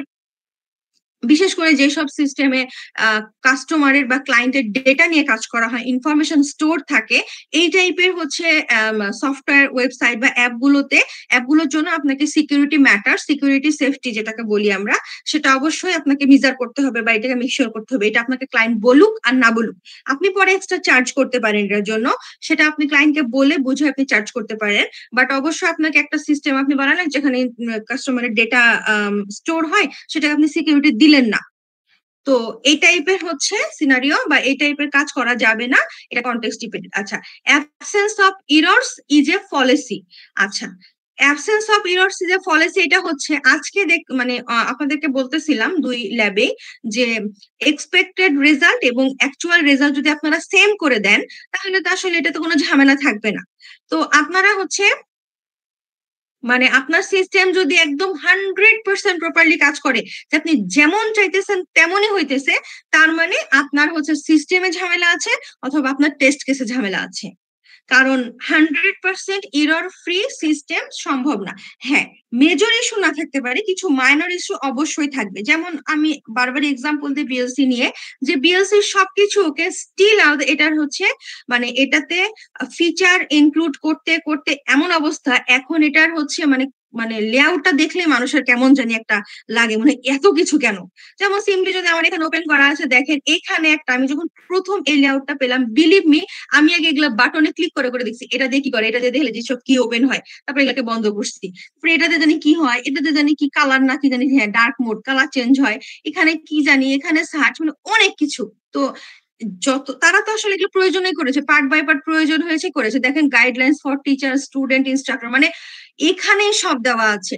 বিশেষ করে যেসব সিস্টেমে কাস্টমারের বা ক্লায়েন্টের ডেটা নিয়ে কাজ করা হয়, ইনফরমেশন স্টোর থাকে, এই টাইপের হচ্ছে সফটওয়্যার, ওয়েবসাইট বা অ্যাপগুলোর জন্য আপনাকে সিকিউরিটি ম্যাটার, সিকিউরিটি সেফটি যেটাকে বলি আমরা, সেটা অবশ্যই আপনাকে মেজার করতে হবে বা এটাকে মেক শিওর করতে হবে। এটা আপনাকে ক্লায়েন্ট বলুক আর না বলুক, আপনি পরে এক্সট্রা চার্জ করতে পারেন এটার জন্য, সেটা আপনি ক্লায়েন্টকে বলে বুঝে আপনি চার্জ করতে পারেন। বাট অবশ্যই আপনাকে একটা সিস্টেম আপনি বানালেন যেখানে কাস্টমারের ডেটা স্টোর হয়, সেটাকে আপনি সিকিউরিটি দিলেন না। তো এই টাইপের হচ্ছে সিনারিও বা এই টাইপের কাজ করা যাবে না, এটা কনটেক্সট ডিপেন্ডেন্ট। আচ্ছা, absence of errors is a fallacy. আচ্ছা, absence of errors is a fallacy, এটা হচ্ছে আজকে মানে আপনাদেরকে বলতেছিলাম 2 ল্যাবে যে এক্সপেক্টেড রেজাল্ট এবং অ্যাকচুয়াল রেজাল্ট যদি আপনারা সেম করে দেন, তাহলে তো আসলে এটাতে কোনো ঝামেলা থাকবে না। তো আপনারা হচ্ছে মানে আপনার সিস্টেম যদি একদম 100% প্রপারলি কাজ করে, যে আপনি যেমন চাইতেছেন তেমনই হইতেছে, তার মানে আপনার হচ্ছে সিস্টেমে ঝামেলা আছে অথবা আপনার টেস্ট কেসে ঝামেলা আছে। কারণ 100% এরর ফ্রি সিস্টেম সম্ভব না। হ্যাঁ, মেজর ইস্যু না থাকতে পারে, কিছু মাইনর ইস্যু অবশ্যই থাকবে। যেমন আমি বারবার এক্সাম্পল দিই বিএলসি নিয়ে, যে বিএলসি সবকিছু ওকে স্টিল এটার হচ্ছে মানে এটাতে ফিচার ইনক্লুড করতে করতে এমন অবস্থা এখন এটার হচ্ছে মানে মানে লেআউটটা দেখলে মানুষের কেমন জানি একটা লাগে, মানে এত কিছু কেন। যেমন সিম্পলি যদি আমার এখানে ওপেন করা আছে, দেখেন এখানে একটা, আমি যখন প্রথম এই লেআউটটা পেলাম, বিলিভ মি আমি আগে এগুলো বাটনে ক্লিক করে করে দেখছি এটা দিয়ে কি করে, এটা দিয়ে দেখলে যেসব কি ওপেন হয়, তারপরে এগুলোকে বন্ধ করছি, তারপরে এটাতে জানি কি হয়, এটাতে জানি কি কালার না কি জানি, হ্যাঁ ডার্ক মোড কালার চেঞ্জ হয়, এখানে কি জানি, এখানে সার্চ, মানে অনেক কিছু। তো যত তারা তো আসলে এগুলো প্রয়োজনই করেছে, পার্ট বাই পার্ট প্রয়োজন হয়েছে করেছে। দেখেন guidelines for teacher student instructor, মানে এখানেই সব দেওয়া আছে,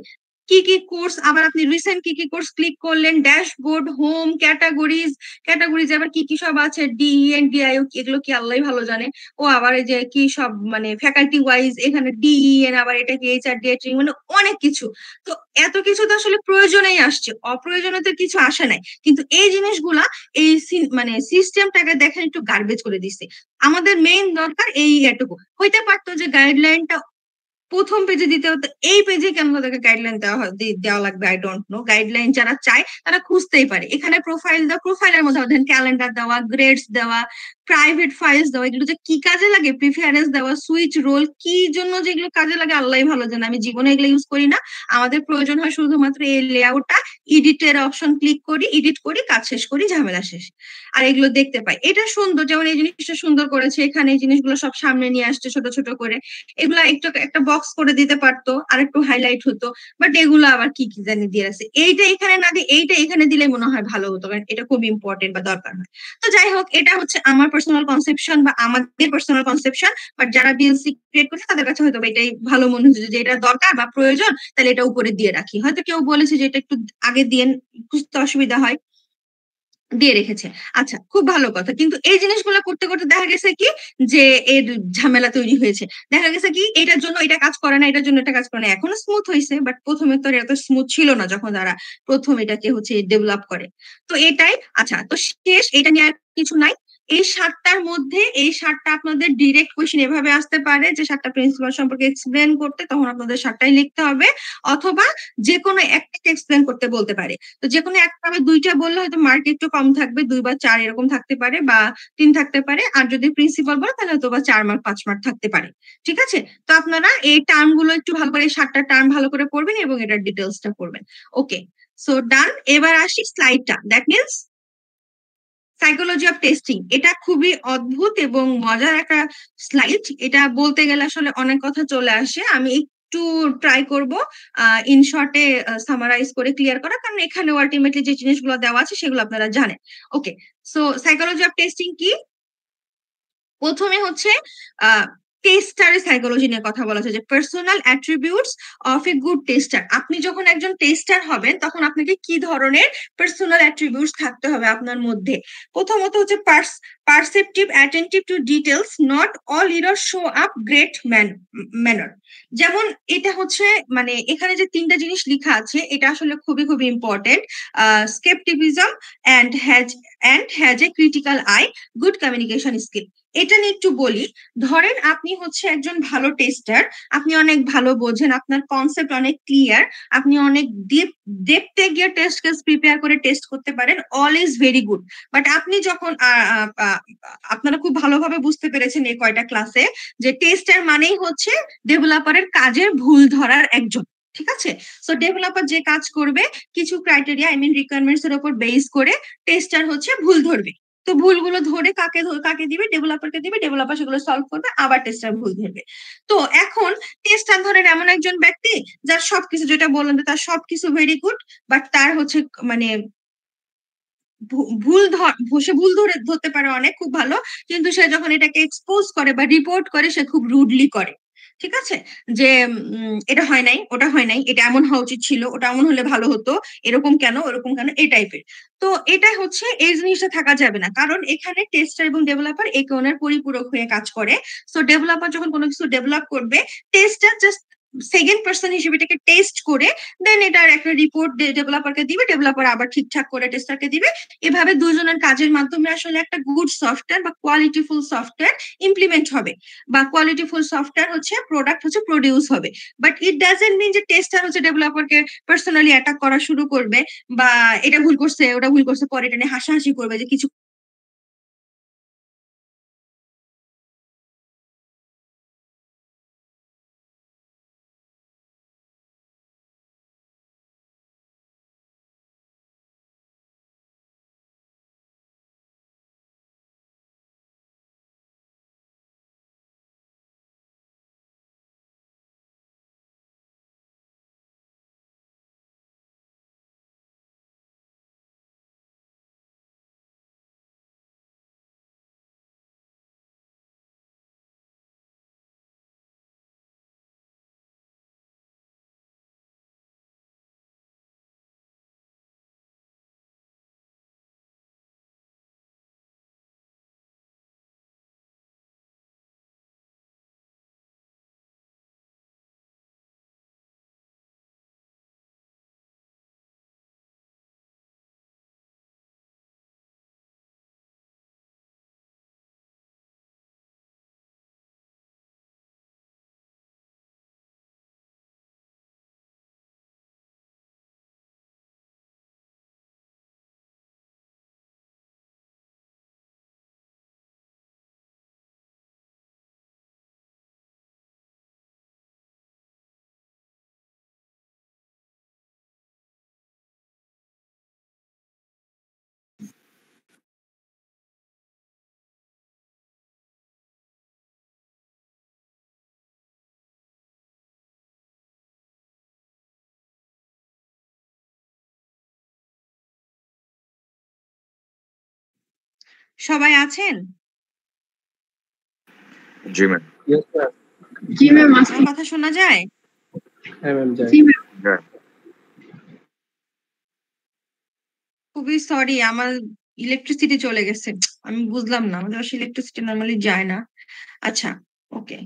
কি কি কোর্স, আবার আপনি রিসেন্ট কি কি কোর্স ক্লিক করলেন, ড্যাশবোর্ড, হোম, ক্যাটাগরিজ, ক্যাটাগরিজ আবার কি কি সব আছে, ডিইএন ডিআইও এগুলো কি আল্লাহ ভালো জানে। ও আবার এই যে কি সব মানে ফ্যাকাল্টি ওয়াইজ এখানে ডিইএন, আবার এটা কি এইচআর ডিএটিং, মানে অনেক কিছু। তো এত কিছু তো আসলে প্রয়োজনেই আসছে, অপ্রয়োজনে তো কিছু আসে নাই, কিন্তু এই জিনিসগুলা এই মানে সিস্টেমটাকে দেখেন একটু গার্বেজ করে দিচ্ছে। আমাদের মেইন দরকার এই এটুকু হইতে পারতো যে গাইডলাইনটা প্রথম পেজে দিতে হতো, এই পেজে কেন তাদেরকে গাইডলাইন দেওয়া লাগবে, আই ডোন্ট নো। গাইডলাইন যারা চায় তারা খুঁজতেই পারে, এখানে প্রোফাইল দেওয়া, প্রোফাইলের মধ্যে দেখেন ক্যালেন্ডার দেওয়া, গ্রেডস দেওয়া, প্রাইভেট ফাইলস দেওয়া, এগুলো যে কি কাজে লাগে, প্রিফারেন্স দেওয়া, সুইচ রোল, কি জন্য যেগুলো কাজে লাগে আল্লাহ ভালো জানে, আমি জীবনে এগুলো ইউজ করি না। আমাদের প্রয়োজন হয় শুধুমাত্র এই লেআউটটা, এডিটের অপশন ক্লিক করি, এডিট করি, কাজ শেষ করি, ঝামেলা শেষ, আর এগুলো দেখতে পাই। এটা সুন্দর, যেমন এই জিনিসটা সুন্দর করেছে, এখানে এই জিনিসগুলো সব সামনে নিয়ে আসছে ছোট ছোট করে, এগুলা একটু একটা বক্স করে দিতে পারতো, আর একটু হাইলাইট হতো, বাট এগুলো আবার কি কি জানি দিয়ে আছে, এইটা এখানে না দিয়ে এইটা এখানে দিলে মনে হয় ভালো হতো, কারণ এটা খুব ইম্পর্টেন্ট বা দরকার হয়। তো যাই হোক, এটা হচ্ছে আমার পার্সোনাল কনসেপশন বা আমাদের পার্সোনাল কনসেপশন, বাট যারা বিএলসি ক্রিয়েট করছে তাদের কাছে হয়তো এটাই ভালো মনে হচ্ছে, যে এটা দরকার বা প্রয়োজন, তাহলে এটা উপরে দিয়ে রাখি। হয়তো কেউ বলেছে যে এটা একটু আগে দিয়ে বুঝতে অসুবিধা হয়, দিয়ে রেখেছে। আচ্ছা, খুব ভালো কথা। কিন্তু এই জিনিসগুলো করতে করতে দেখা গেছে কি, যে এর ঝামেলা তৈরি হয়েছে। দেখা গেছে কি এটার জন্য এটা কাজ করে না, এটার জন্য এটা কাজ করে না। এখনো স্মুথ হয়েছে, বাট প্রথমে তো এত স্মুথ ছিল না যখন তারা প্রথম এটাকে হচ্ছে ডেভেলপ করে। তো এটাই। আচ্ছা, তো শেষ, এটা নিয়ে আর কিছু নাই। এই ৭টার মধ্যে এই ৭টা আপনাদের ডিরেক্ট কোয়েশ্চেন এভাবে আসতে পারে যে ৭টা প্রিন্সিপাল সম্পর্কে এক্সপ্লেন করতে, তখন আপনাদের ৭টাই লিখতে হবে, অথবা যে কোনো একটা এক্সপ্লেন করতে বলতে পারে। তো যেকোনো একটা বা দুইটা বললে হয়তো মার্ক একটু কম থাকবে, ২ বা ৪ এরকম থাকতে পারে, বা ৩ থাকতে পারে। আর যদি প্রিন্সিপাল বলে তাহলে হয়তো বা ৪ মার্ক ৫ মার্ক থাকতে পারে। ঠিক আছে? তো আপনারা এই টার্ম গুলো একটু ভালো করে, ৭টা টার্ম ভালো করে পড়বেন এবং এটার ডিটেলসটা পড়বেন। Okay, so done. এবার আসি স্লাইডটা। That means psychology of testing. এটা খুবই অদ্ভুত এবং মজার একটা স্লাইড। এটা বলতে গেলে আসলে অনেক কথা চলে আসে। আমি একটু ট্রাই করব ইন শর্টে সামারাইজ করে ক্লিয়ার করা, কারণ এখানে আলটিমেটলি যে জিনিসগুলো দেওয়া আছে সেগুলো আপনারা জানেন। ওকে, সো সাইকোলজি অফ টেস্টিং কি? প্রথমে হচ্ছে টেস্টারের সাইকোলজি নিয়ে কথা বলা হচ্ছে, যে personal attributes of a good tester. আপনি যখন একজন টেস্টার হবেন তখন আপনাকে কি ধরনের পার্সোনাল অ্যাট্রিবিউটস থাকতে হবে আপনার মধ্যে। প্রথমত হচ্ছে perceptive, attentive to details, not all error show up great manner. যেমন এটা হচ্ছে মানে এখানে যে ৩টা জিনিস লেখা আছে এটা আসলে খুবই খুবই important. Skepticism has a critical eye, good communication skill. এটা নিয়ে একটু বলি। ধরেন আপনি হচ্ছে একজন ভালো টেস্টার, আপনি অনেক ভালো বোঝেন, আপনার কনসেপ্ট অনেক ক্লিয়ার, আপনি অনেক ডেপথে গিয়ে টেস্ট কেস প্রিপেয়ার করে টেস্ট করতে পারেন, all is very good. But আপনি যখন আপনারা খুব ভালোভাবে বুঝতে পেরেছেন এই কয়টা ক্লাসে, যে টেস্টার মানেই হচ্ছে ডেভেলপারের কাজের ভুল ধরার একজন। ঠিক আছে? সো ডেভেলপার যে কাজ করবে কিছু ক্রাইটেরিয়া, আই মিন রিকোয়ারমেন্টস এর উপর বেস করে টেস্টার হচ্ছে ভুল ধরবে। তো ভুলগুলো ধরে কাকে দিবে? ডেভেলপারকে দিবে, ডেভেলপার সেগুলো সলভ করবে, আবার টেস্টার ভুল ধরবে। তো এখন টেস্টার ধরেন এমন একজন ব্যক্তি যার সবকিছু, যেটা বললাম যে তার সবকিছু ভেরি গুড, বাট তার হচ্ছে মানে সে ভুল ধরতে পারে অনেক, খুব ভালো, কিন্তু সে যখন এটাকে এক্সপোজ করে বা রিপোর্ট করে সে খুব রুডলি করে। ঠিক আছে? যে এটা হয় নাই, ওটা হয় নাই, এটা এমন হওয়া উচিত ছিল, ওটা এমন হলে ভালো হতো, এরকম কেন, ওরকম কেন, এই টাইপের। তো এটা হচ্ছে, এই জিনিসটা থাকা যাবে না, কারণ এখানে টেস্টার এবং ডেভেলপার একে অন্যের পরিপূরক হয়ে কাজ করে। সো ডেভেলপার যখন কোনো কিছু ডেভেলপ করবে, টেস্টার জাস্ট সেকেন্ড পার্সন হিসেবে এটাকে টেস্ট করে দেন এটার একটা রিপোর্ট ডেভেলপারকে দিবে, ডেভেলপার আবার ঠিকঠাক করে টেস্টারকে দিবে। এভাবে দুজনের কাজের মাধ্যমে আসলে একটা গুড সফটওয়্যার বা কোয়ালিটিফুল সফটওয়্যার ইমপ্লিমেন্ট হবে, বা কোয়ালিটিফুল সফটওয়্যার হচ্ছে প্রোডাক্ট হচ্ছে প্রডিউস হবে। বাট ইট ডাজন্ট মিন যে টেস্টার হচ্ছে ডেভেলপারকে পার্সোনালি অ্যাটাক করা শুরু করবে, বা এটা ভুল করছে ওটা ভুল করছে পরে এটা নিয়ে হাসাহাসি করবে যে কিছু সবাই আছেন? জি ম্যাম। জি ম্যাম আমার কথা শোনা যায়? হ্যাঁ ম্যাম, জি ম্যাম খুবই সরি, আমার ইলেকট্রিসিটি চলে গেছে। আমি বুঝলাম না, আমাদের আসলে ইলেকট্রিসিটি নরমালি যায় না। আচ্ছা, okay.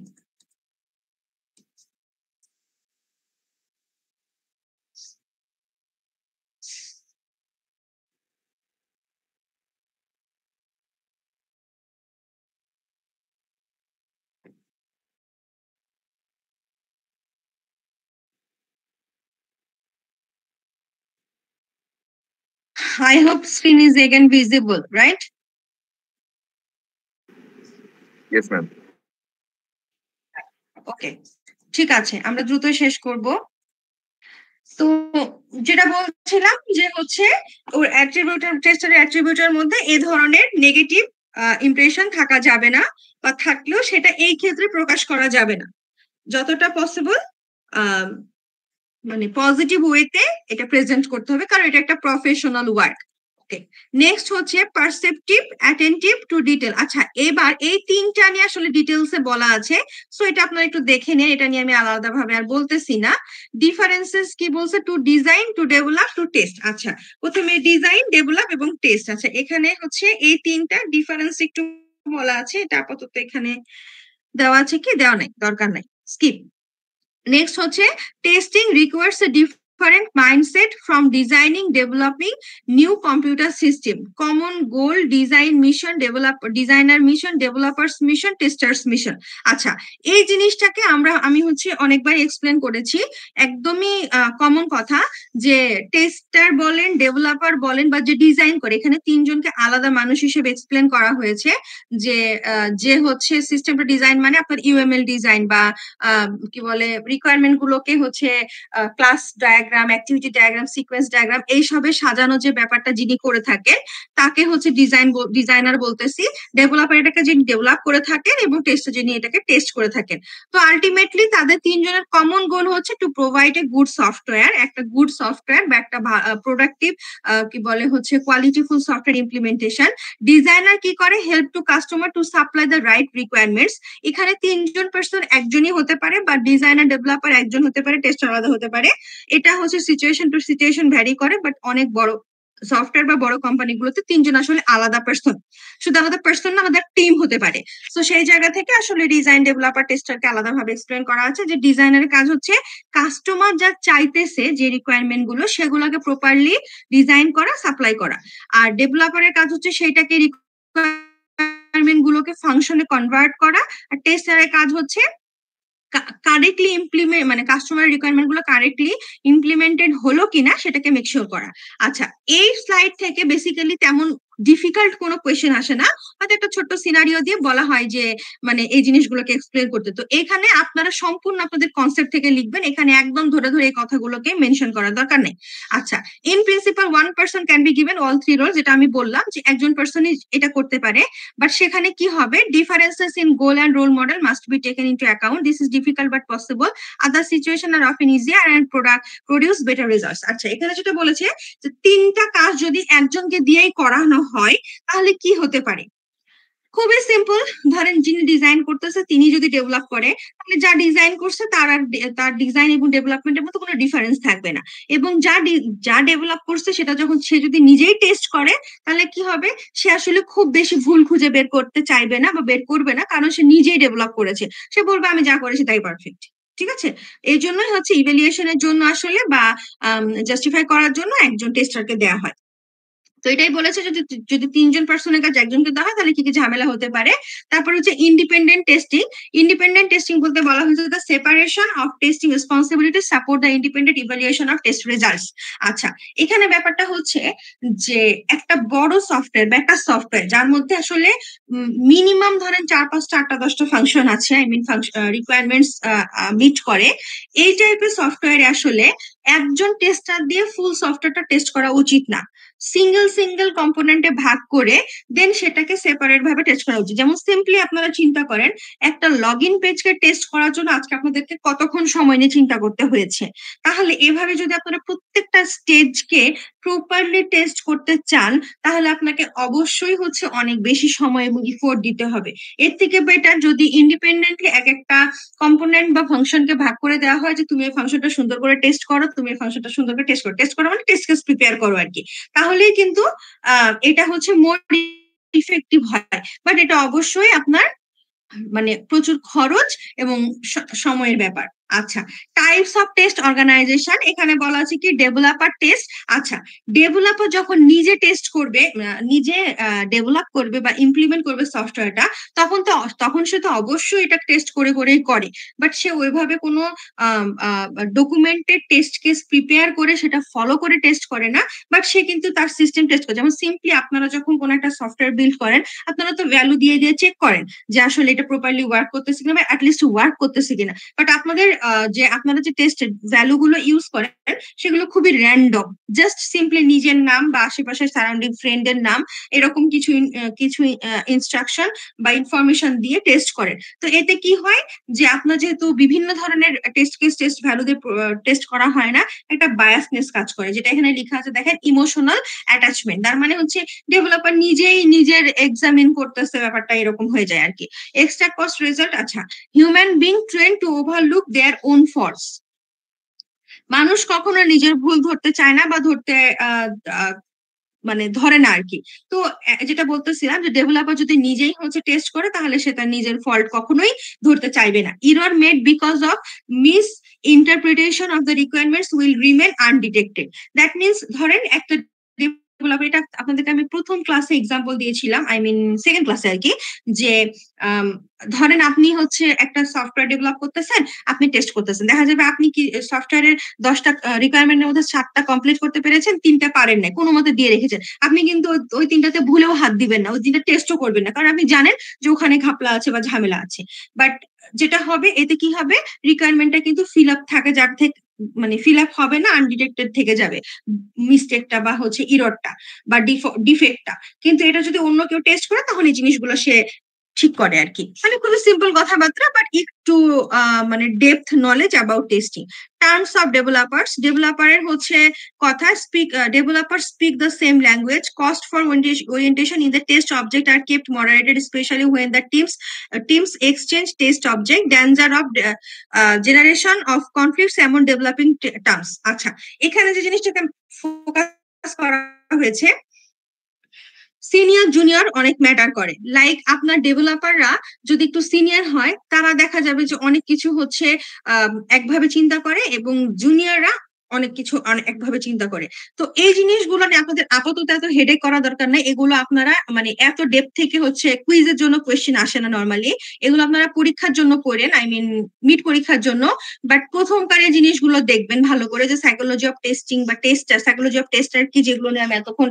I hope screen is again visible, right? Yes ma'am. Okay, ঠিক আছে, আমরা দ্রুত শেষ করব। তো যেটা বলছিলাম যে হচ্ছে ওর অ্যাট্রিবিউটার টেস্টের অ্যাট্রিবিউটের মধ্যে এই ধরনের নেগেটিভ ইমপ্রেশন থাকা যাবে না, বা থাকলেও সেটা এই ক্ষেত্রে প্রকাশ করা যাবে না। যতটা পসিবল মানে পজিটিভ ওয়েতে এটা প্রেজেন্ট করতে হবে, কারণ এটা একটা প্রফেশনাল ওয়ার্ক। ওকে, নেক্সট হচ্ছে পারসেপটিভ, অ্যাটেন্টিভ টু ডিটেল। আচ্ছা, এবার এই তিনটা নিয়ে আসলে ডিটেলসে বলা আছে, সো এটা আপনারা একটু দেখে নিন, এটা নিয়ে আমি আলাদাভাবে আর বলতেছি না। ডিফারেন্সেস কি বলছে? To design, to develop, to test. আচ্ছা, প্রথমে ডিজাইন, ডেভেলপ এবং টেস্ট। আচ্ছা, এখানে হচ্ছে এই তিনটা ডিফারেন্স একটু বলা আছে, এটা আপাতত এখানে দেওয়া আছে কি দেওয়া নাই, দরকার নাই, স্কিপ। নেক্সট হচ্ছে testing requires a different mindset from designing developing new computer system. Common goal, design mission, designer mission, developers mission, testers mission. আচ্ছা, এই জিনিসটাকে আমি হচ্ছে অনেকবার এক্সপ্লেন করেছি। একদমই কমন কথা যে টেস্টার বলেন, ডেভেলপার বলেন, বা যে ডিজাইন করে, এখানে তিনজনকে আলাদা মানুষ হিসেবে এক্সপ্লেন করা হয়েছে। যে হচ্ছে সিস্টেমটা ডিজাইন মানে আপনার ইউএমএল ডিজাইন, বা কি বলে রিকোয়ারমেন্ট গুলোকে হচ্ছে class diagram, activity diagram, sequence diagram এইসবে সাজানো যে ব্যাপারটা যিনি করে থাকেন তাকে হচ্ছে ডিজাইনার বলতেছি। ডেভেলপার এটাকে যিনি ডেভেলপ করে থাকেন, এবং টেস্টার যিনি এটাকে টেস্ট করে থাকেন। তো আলটিমেটলি তাদের তিনজনের কমন গোল হচ্ছে to provide a good software, একটা গুড সফটওয়্যার বা একটা প্রোডাক্টিভ কি বলে হচ্ছে কোয়ালিটিফুল সফটওয়্যার ইমপ্লিমেন্টেশন। ডিজাইনার কি করে? Help to customer to supply the right requirements. এখানে তিনজন পার্সন, একজনই হতে পারে, বা ডিজাইনার ডেভেলপার একজন হতে পারে, টেস্টার আলাদা হতে পারে। এটা হচ্ছে সিচুয়েশন টু সিচুয়েশন ভ্যারি করে, বাট অনেক বড় সফটওয়্যার বা বড় কোম্পানিগুলোতে ৩ জন আসলে আলাদা পার্সন, শুধু আলাদা পার্সন না, আলাদা টিম হতে পারে। তো সেই জায়গা থেকে আসলে ডিজাইন, ডেভেলপার, টেস্টারকে আলাদাভাবে এক্সপ্লেন করা আছে যে ডিজাইনের কাজ হচ্ছে কাস্টমার যা চাইতেছে যে রিকোয়ারমেন্ট গুলো সেগুলোকে প্রপারলি ডিজাইন করা, সাপ্লাই করা। আর ডেভেলপারের কাজ হচ্ছে সেইটাকে রিকোয়ারমেন্ট গুলোকে ফাংশনে কনভার্ট করা। আর টেস্টারের কাজ হচ্ছে কারেক্টলি ইমপ্লিমেন্ট, মানে কাস্টমার রিকোয়ারমেন্ট গুলো কারেক্টলি ইমপ্লিমেন্টেড হলো কিনা সেটাকে মেক শিওর করা। আচ্ছা, এই স্লাইড থেকে বেসিক্যালি তেমন ডিফিকাল্ট কোনো কোয়েশ্চেন আসে না, হয়তো একটা ছোট্ট সিনারিও দিয়ে বলা হয় যে মানে এই জিনিসগুলোকে এক্সপ্লেন করতে। তো এখানে আপনারা সম্পূর্ণ আপনাদের কনসেপ্ট থেকে লিখবেন, এখানে একদম ধরে ধরে এই কথাগুলোকে মেনশন করার দরকার নেই। আচ্ছা, in principal one person can be given all three role, যেটা আমি বললাম যে একজন পার্সনই এটা করতে পারে, বাট সেখানে কি হবে, differences in goal and role model must be taken into account, this is difficult but possible, other situation are often easier and produce better results. আচ্ছা, এখানে যেটা বলেছে যে 3টা কাজ যদি একজনকে দিয়েই করানো হয় তাহলে কি হতে পারে। খুবই সিম্পল, ধরেন যিনি ডিজাইন করতেছে তিনি যদি ডেভেলপ করে, তাহলে যা ডিজাইন করছে তার ডিজাইন এবং ডেভেলপমেন্টের মধ্যে কোনো ডিফারেন্স থাকবে না। এবং যা ডেভেলপ করছে সেটা যখন সে যদি নিজেই টেস্ট করে, তাহলে কি হবে, সে আসলে খুব বেশি ভুল খুঁজে বের করতে চাইবে না বা বের করবে না, কারণ সে নিজেই ডেভেলপ করেছে। সে বলবে আমি যা করেছি তাই পারফেক্ট। ঠিক আছে, এই জন্যই হচ্ছে ইভ্যালুয়েশনের জন্য আসলে বা জাস্টিফাই করার জন্য একজন টেস্টারকে দেওয়া হয়। তো এটাই বলেছে যদি যদি 3জন পার্সনের কাছে একজনকে দেওয়া হয় তাহলে কি কি ঝামেলা হতে পারে। তারপর হচ্ছে ইন্ডিপেন্ডেন্ট টেস্টিং। ইন্ডিপেন্ডেন্ট টেস্টিং বলতে বলা হয়েছে the separation of testing responsibility support the independent evaluation of test results. আচ্ছা, এখানে ব্যাপারটা হচ্ছে যে একটা বড় সফটওয়্যার বা একটা সফটওয়্যার যার মধ্যে আসলে মিনিমাম ধরেন 4, 5, 8, 10টা ফাংশন আছে, আই মিন রিকোয়ারমেন্টস মিট করে, এই টাইপের সফটওয়্যারে আসলে একজন টেস্টার দিয়ে ফুল সফটওয়্যারটা টেস্ট করা উচিত না। সিঙ্গেল কম্পোনেন্টে ভাগ করে দেন সেটাকে সেপারেট ভাবে টেস্ট করা উচিত। যেমন সিম্পলি আপনারা চিন্তা করেন, একটা লগ ইন পেজকে টেস্ট করার জন্য আজকে আপনাদেরকে কতক্ষণ সময় নিয়ে চিন্তা করতে হয়েছে। তাহলে এভাবে যদি আপনারা প্রত্যেকটা স্টেজকে প্রপারলি টেস্ট করতে চান, তাহলে আপনাকে অবশ্যই হচ্ছে অনেক বেশি সময় এবং ইফোর্ট দিতে হবে। এর থেকে বেটার যদি ইন্ডিপেন্ডেন্টলি এক একটা কম্পোনেন্ট বা ফাংশনকে ভাগ করে দেওয়া হয় যে তুমি এই ফাংশনটা সুন্দর করে টেস্ট করো, তুমি এই ফাংশনটা সুন্দর করে টেস্ট করো মানে টেস্ট কেস প্রিপেয়ার করো আর কি, তাহলেই কিন্তু এটা হচ্ছে মোর ইফেক্টিভ হয়। বাট এটা অবশ্যই আপনার মানে প্রচুর খরচ এবং সময়ের ব্যাপার। আচ্ছা, টাইপস অফ টেস্ট অর্গানাইজেশন, এখানে বলা আছে কি ডেভেলপার টেস্ট। আচ্ছা, ডেভেলপার যখন নিজে টেস্ট করবে, নিজে ডেভেলপ করবে বা ইমপ্লিমেন্ট করবে সফটওয়্যারটা, তখন সে তো অবশ্যই এটা টেস্ট করেই করে, বাট সে ওইভাবে কোনো ডকুমেন্টেড টেস্ট কেস প্রিপেয়ার করে সেটা ফলো করে টেস্ট করে না, বাট সে কিন্তু তার সিস্টেম টেস্ট করে। যেমন সিম্পলি আপনারা যখন কোনো একটা সফটওয়্যার বিল্ড করেন, আপনারা তো ভ্যালু দিয়ে চেক করেন যে আসলে এটা প্রপারলি ওয়ার্ক করতেছে কিনা বা অ্যাটলিস্ট ওয়ার্ক করতেছে কিনা। বাট আপনারা যে টেস্ট ভ্যালু গুলো ইউজ করেন সেগুলো খুবই র্যান্ডম, জাস্ট সিম্পলি নিজের নাম বা আশেপাশের সারাউন্ডিং ফ্রেন্ডের নাম, এরকম কিছু ইনস্ট্রাকশন বা ইনফরমেশন দিয়ে টেস্ট করেন। তো এতে কি হয় যে আপনার যেহেতু বিভিন্ন ধরনের টেস্ট ভ্যালু দিয়ে টেস্ট করা হয় না, একটা বায়াসনেস কাজ করে, যেটা এখানে লেখা আছে দেখেন, ইমোশনাল অ্যাটাচমেন্ট। তার মানে হচ্ছে ডেভেলপার নিজেই নিজের এক্সামিন করতেছে, ব্যাপারটা এরকম হয়ে যায় আর কি। Extra cost result. আচ্ছা, human being train to overlook their own faults. মানুষ কখনো নিজের ভুল ধরতে চায় না বা ধরতে মানে ধরে না আর কি। তো যেটা বলতেছিলাম যে ডেভেলপার যদি নিজেই হচ্ছে টেস্ট করে তাহলে সে তার নিজের ফল্ট কখনোই ধরতে চাইবে না। Error made because of miss interpretation of the requirements will remain undetected. That means ধরেন একটা ডেভেলপার, এটা আপনাদেরকে আমি প্রথম ক্লাসে এক্সাম্পল দিয়েছিলাম, আই মিন সেকেন্ড ক্লাসে আর কি, যে ধরেন আপনি হচ্ছে একটা সফটওয়্যার ডেভেলপ করতেছেন, আপনি টেস্ট করতেছেন, দেখা যাবে আপনি কি সফটওয়্যারের 10টা রিকোয়ারমেন্টের মধ্যে 7টা কমপ্লিট করতে পেরেছেন, 3টা পারেন না, কোনো মতে দিয়ে রেখেছেন। আপনি কিন্তু ওই 3টাতে ভুলেও হাত দিবেন না, ওই 3টা টেস্টও করবেন না, কারণ আপনি জানেন যে ওখানে ঘাপলা আছে বা ঝামেলা আছে। বাট যেটা হবে, এতে কি হবে, রিকোয়ারমেন্টটা কিন্তু ফিল আপ থাকে, যার থেকে মানে ফিল আপ হবে না, আনডিটেক্টেড থেকে যাবে মিস্টেকটা বা হচ্ছে ইররটা বা ডিফেক্টটা। কিন্তু এটা যদি অন্য কেউ টেস্ট করে তখন এই জিনিসগুলো সে ঠিক করে আর কি। মানে খুবই সিম্পল কথাবার্তা, বাট একটু মানে depth knowledge about testing. Terms of developers, ডেভেলপারের হচ্ছে কথা, developer speak the same language, cost for orientation in the test object are kept moderated, specially when the teams exchange test object, danger of generation of conflicts এমন developing terms. আচ্ছা, এখানে যে জিনিসটাকে focus discuss করা হয়েছে senior junior অনেক matter করে। Like আপনার ডেভেলপাররা যদি একটু সিনিয়র হয়, তারা দেখা যাবে যে অনেক কিছু হচ্ছে একভাবে চিন্তা করে এবং জুনিয়ররা অনেক কিছু একভাবে চিন্তা করে। তো এই জিনিসগুলো নিয়ে আপনাদের আপাতত এত হেডেক করা দরকার নাই। এগুলো আপনারা মানে এত ডেপথ থেকে হচ্ছে কুইজের জন্য কোয়েশ্চেন আসে না নরমালি। এগুলো আপনারা পরীক্ষার জন্য পড়েন, আই মিন মিড পরীক্ষার জন্য। বাট প্রথমকার এই জিনিসগুলো দেখবেন ভালো করে, যে সাইকোলজি অফ টেস্টিং বা টেস্টার, সাইকোলজি অফ টেস্টার কি, যেগুলো নিয়ে আমি এতক্ষণ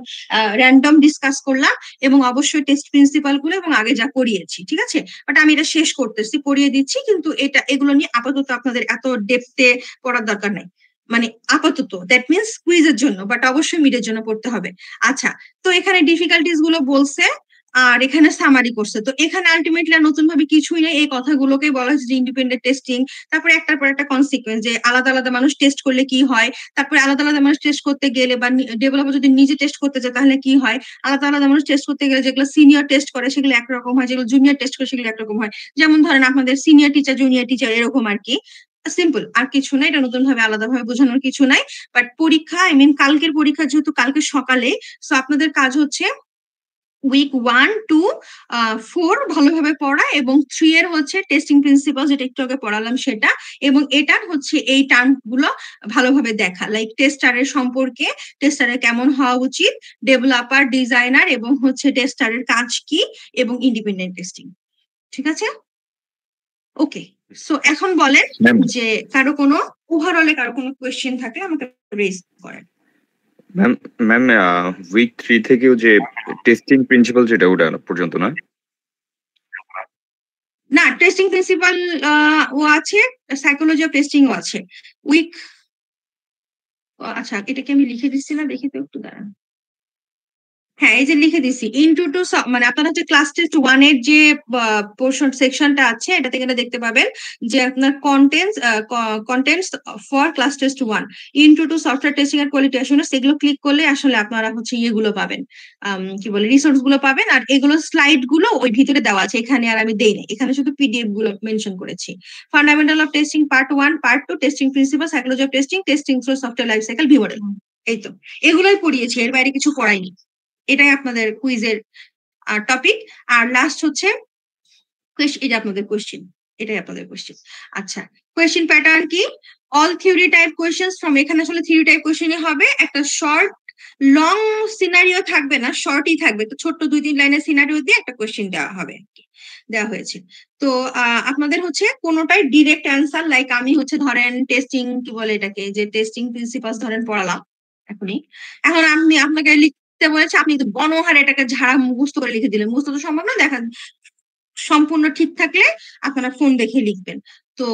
র্যান্ডম ডিসকাস করলাম, এবং অবশ্যই টেস্ট প্রিন্সিপাল গুলো এবং আগে যা পড়িয়েছি, ঠিক আছে? বাট আমি এটা শেষ করতেছি, পড়িয়ে দিচ্ছি, কিন্তু এগুলো নিয়ে আপাতত আপনাদের এত ডেপথে পড়ার দরকার নাই, মানে আপাতত, দ্যাট মিনস কুইজের জন্য, বাট অবশ্যই মিডের জন্য পড়তে হবে। আচ্ছা, তো এখানে ডিফিকাল্টিস গুলো বলছে আর এখানে সামারি করছে। তো এখানে আলটিমেটলি নতুন ভাবে কিছুই নেই, এই কথাগুলোকে বলা হচ্ছে যে ইন্ডিপেন্ডেন্ট টেস্টিং, তারপরে একটার পর একটা কনসিকুয়েন্স, যে আলাদা আলাদা মানুষ টেস্ট করলে কি হয়, তারপরে আলাদা আলাদা মানুষ টেস্ট করতে গেলে বা ডেভেলপার যদি নিজে টেস্ট করতে চায় তাহলে কি হয়, আলাদা আলাদা মানুষ টেস্ট করতে গেলে যেগুলো সিনিয়র টেস্ট করে সেগুলো একরকম হয়, যেগুলো জুনিয়র টেস্ট করে সেগুলো একরকম হয়। যেমন ধরেন আপনাদের সিনিয়র টিচার জুনিয়র টিচার এরকম আর কি, সিম্পল, আর কিছু নাই, এটা নতুন ভাবে আলাদা ভাবে বোঝানোর কিছু নাই। বাট পরীক্ষা, আই মিন কালকের পরীক্ষা যেহেতু কালকে সকালে, সো আপনাদের কাজ হচ্ছে উইক 1, 2, 4 ভালোভাবে পড়া, এবং 3 এর হচ্ছে টেস্টিং প্রিন্সিপাল, যেটা একটু আগে পড়ালাম সেটা, এবং এটার হচ্ছে এই টার্ম গুলো ভালোভাবে দেখা, লাইক টেস্টারের সম্পর্কে, টেস্টারের কেমন হওয়া উচিত, ডেভেলপার, ডিজাইনার, এবং হচ্ছে টেস্টারের কাজ কি, এবং ইন্ডিপেন্ডেন্ট টেস্টিং। ঠিক আছে? ওকে, সো এখন বলেন ম্যাম যে কারো কোনো ওভারঅলে কারো কোনো কোয়েশ্চেন থাকলে আমাকে রেজ করেন। ম্যাম ম্যাম উইক 3 থেকেও যে টেস্টিং প্রিন্সিপাল যেটা ওটা পর্যন্ত না? না, টেস্টিং প্রিন্সিপাল ও আছে, সাইকোলজি অফ টেস্টিং ও আছে। উইক, আচ্ছা এটাকে আমি লিখে দিচ্ছি না, দেখি তো একটু দাঁড়ান। হ্যাঁ, এই যে লিখে দিছি, ইনটু টু, মানে আপনারা হচ্ছে ক্লাস টেস্ট 1 এর যে পোর্শন সেকশনটা আছে, এটা থেকে দেখতে পাবেন যে আপনার contents for class test 1 into to software testing এর কোয়ালিটি অ্যাসুরেন্স, এগুলো ক্লিক করলে আসলে আপনারা হচ্ছে ইয়েগুলো পাবেন, কি বলে, রিসোর্স গুলো পাবেন। আর এগুলো স্লাইড গুলো ওই ভিতরে দেওয়া আছে, এখানে আর আমি দেই না, এখানে শুধু পিডিএফ গুলো মেনশন করেছি। Fundamental of testing part 1, part 2, testing principal, psychology of testing, testing through software life cycle, view model, এই তো এগুলোই পড়িয়েছি, এর বাইরে কিছু পড়াইনি। এটাই আপনাদের কুইজের টপিক। আর লাস্ট হচ্ছে এটা আপনাদের কোয়েশ্চেন, এটাই আপনাদের কোয়েশ্চেন। আচ্ছা, কোয়েশ্চেন প্যাটার্ন কি? All theory type questions from, এখানে আসলে থিওরি টাইপ কোয়েশ্চেনই হবে, একটা শর্ট, লং সিনারিও থাকবে না, শর্টই থাকবে। তো ছোট্ট 2-3 লাইনের সিনারিও দিয়ে একটা কোয়েশ্চেন দেওয়া হবে, দেওয়া হয়েছে। তো আপনাদের হচ্ছে কোনোটাই ডিরেক্ট অ্যান্সার, লাইক আমি হচ্ছে ধরেন টেস্টিং, কি বলে এটাকে, যে টেস্টিং প্রিন্সিপালস ধরেন পড়ালাম এখনই, এখন আমি আপনাকে লিখতে বলেছি, আপনি তো বনহারে এটাকে ঝাড়া মুখস্থ করে লিখে দিলেন, মুখস্থ তো সম্ভব না। দেখা সম্পূর্ণ ঠিক থাকলে আপনারা ফোন দেখে লিখবেন। তো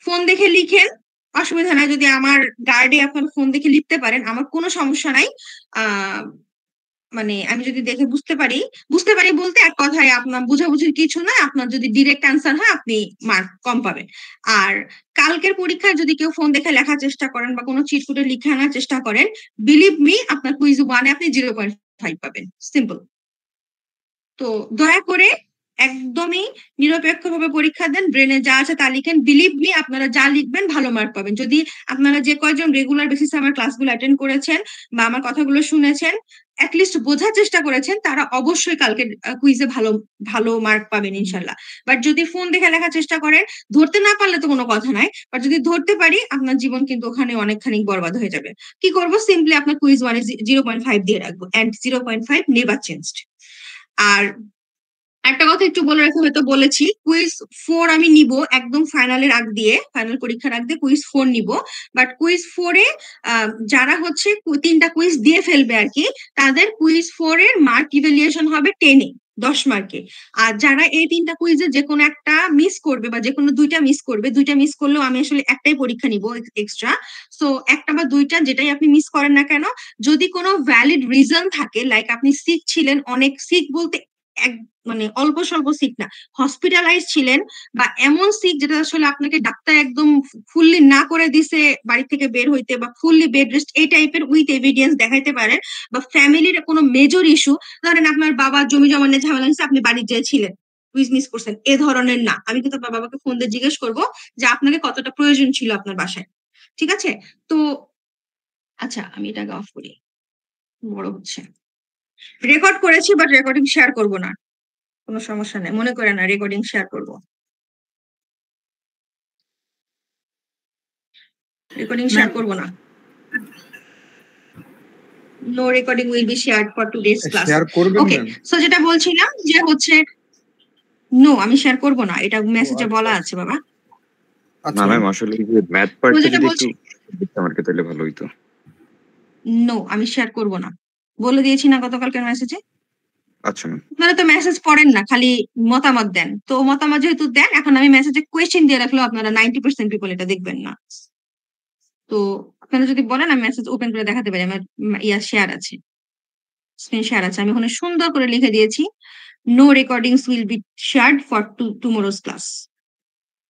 ফোন দেখে লিখেন, অসুবিধা নাই, যদি আমার গার্ডে আপনারা ফোন দেখে লিখতে পারেন, আমার কোনো সমস্যা নাই। মানে আমি যদি দেখে বুঝতে পারি বলতে এক কথায় আপনার বুঝাবুঝির কিছু না, আপনার যদি ডিরেক্ট অ্যান্সার হয় আপনি মার্ক কম পাবেন। আর কালকের পরীক্ষায় যদি কেউ ফোন দেখে লেখার চেষ্টা করেন বা কোনো চিট কোডে লিখে আনার চেষ্টা করেন, বিলিভ মি, আপনার কুইজ 1-এ আপনি 0.5 পাবেন, সিম্পল। তো দয়া করে একদমই নিরপেক্ষভাবে পরীক্ষা দেন, ব্রেনে যা আছে তা লিখেন, বিলিভ মি আপনারা যা লিখবেন ভালো মার্ক পাবেন। যদি আপনারা যে কয়জন রেগুলার বেসিসে আমার ক্লাসগুলো অ্যাটেন্ড করেছেন বা আমার কথাগুলো শুনেছেন, অ্যাটলিস্ট বোঝার চেষ্টা করেছেন, তারা অবশ্যই কালকে কুইজে ভালো ভালো মার্ক পাবেন ইনশাল্লাহ। বাট যদি ফোন দেখে লেখার চেষ্টা করেন, ধরতে না পারলে তো কোনো কথা নাই, বাট যদি ধরতে পারি আপনার জীবন কিন্তু ওখানে অনেকখানি বরবাদ হয়ে যাবে। কি করবো, সিম্পলি আপনার কুইজ 1-এ 0.5 দিয়ে রাখবো, এন্ড 0.5 নেভার চেঞ্জড। আর একটা কথা একটু বলে রাখি, হয়তো বলেছি, কুইজ 4 আমি নিব একদম ফাইনালের আগ দিয়ে, ফাইনাল পরীক্ষার আগ দিয়ে কুইজ 4 নিব। বাট কুইজ 4-এ যারা হচ্ছে 3টা কুইজ দিয়ে ফেলবে আর কি, তাদের কুইজ 4-এর মার্ক ইভ্যালুয়েশন হবে 10-এ, 10 মার্কে। আর যারা এই 3টা কুইজে যে কোনো একটা মিস করবে বা যে কোনো 2টা মিস করবে, 2টা মিস করলেও আমি আসলে একটাই পরীক্ষা নিব এক্সট্রা, সো একটা বা 2টা যেটাই আপনি মিস করেন না কেন, যদি কোনো ভ্যালিড রিজন থাকে, লাইক আপনি সিক ছিলেন, অনেক সিক বলতে মানে অল্প স্বল্প সিক না, হসপিটালাইজ ছিলেন, বা এমন সিক যেটা আসলে আপনাকে ডাক্তার একদম ফুললি না করে দিছে বাড়ি থেকে বের হইতে, বা ফুললি বেড রেস্ট, এই টাইপের উইথ এভিডেন্স দেখাইতে পারেন, বা ফ্যামিলির কোনো মেজর ইস্যু, ধরেন আপনার বাবার জমি জমা নিয়ে ঝামেলা হয়েছে, আপনি বাড়ি যেয়েছিলেন, কুইজ মিস করছেন, এ ধরনের না, আমি কিন্তু আপনার বাবাকে ফোন দিয়ে জিজ্ঞেস করবো যে আপনাকে কতটা প্রয়োজন ছিল আপনার বাসায়। ঠিক আছে? তো আচ্ছা, আমি এটাকে অফ করি। বড় হচ্ছে। রেকর্ড করেছি বাট রেকর্ডিং শেয়ার করব না, কোনো সমস্যা নেই, মনে করে না রেকর্ডিং শেয়ার করব, রেকর্ডিং শেয়ার করব না। No recording will be shared for today's class. Share করবেন ওকে, ম্যাম? সো যেটা বলছিলাম যে হচ্ছে নো, আমি শেয়ার করব না, এটা মেসেজে বলা আছে বাবা। আচ্ছা না ম্যাম, আসলে যে ম্যাথ পার্টটা যেটা যদি বলছি একটু দিতে আমাকে তাহলে ভালো হইতো। নো, আমি শেয়ার করব না, বলে দিয়েছি না গতকালকের মেসেজে। আচ্ছা ম্যাম। আপনারা তো মেসেজ পড়েন না, খালি মতামত দেন। তো মতামত যেহেতু দেন, এখন আমি মেসেজে কোয়েশ্চেন দিয়ে রাখলেও আপনারা 90% পিপল এটা দেখবেন না। তো আপনারা যদি বলেন আমি মেসেজ ওপেন করে দেখাতে পারি, আমার শেয়ার আছে, স্ক্রিন শেয়ার আছে, আমি ওখানে সুন্দর করে লিখে দিয়েছি no recordings will be shared for tomorrow's class.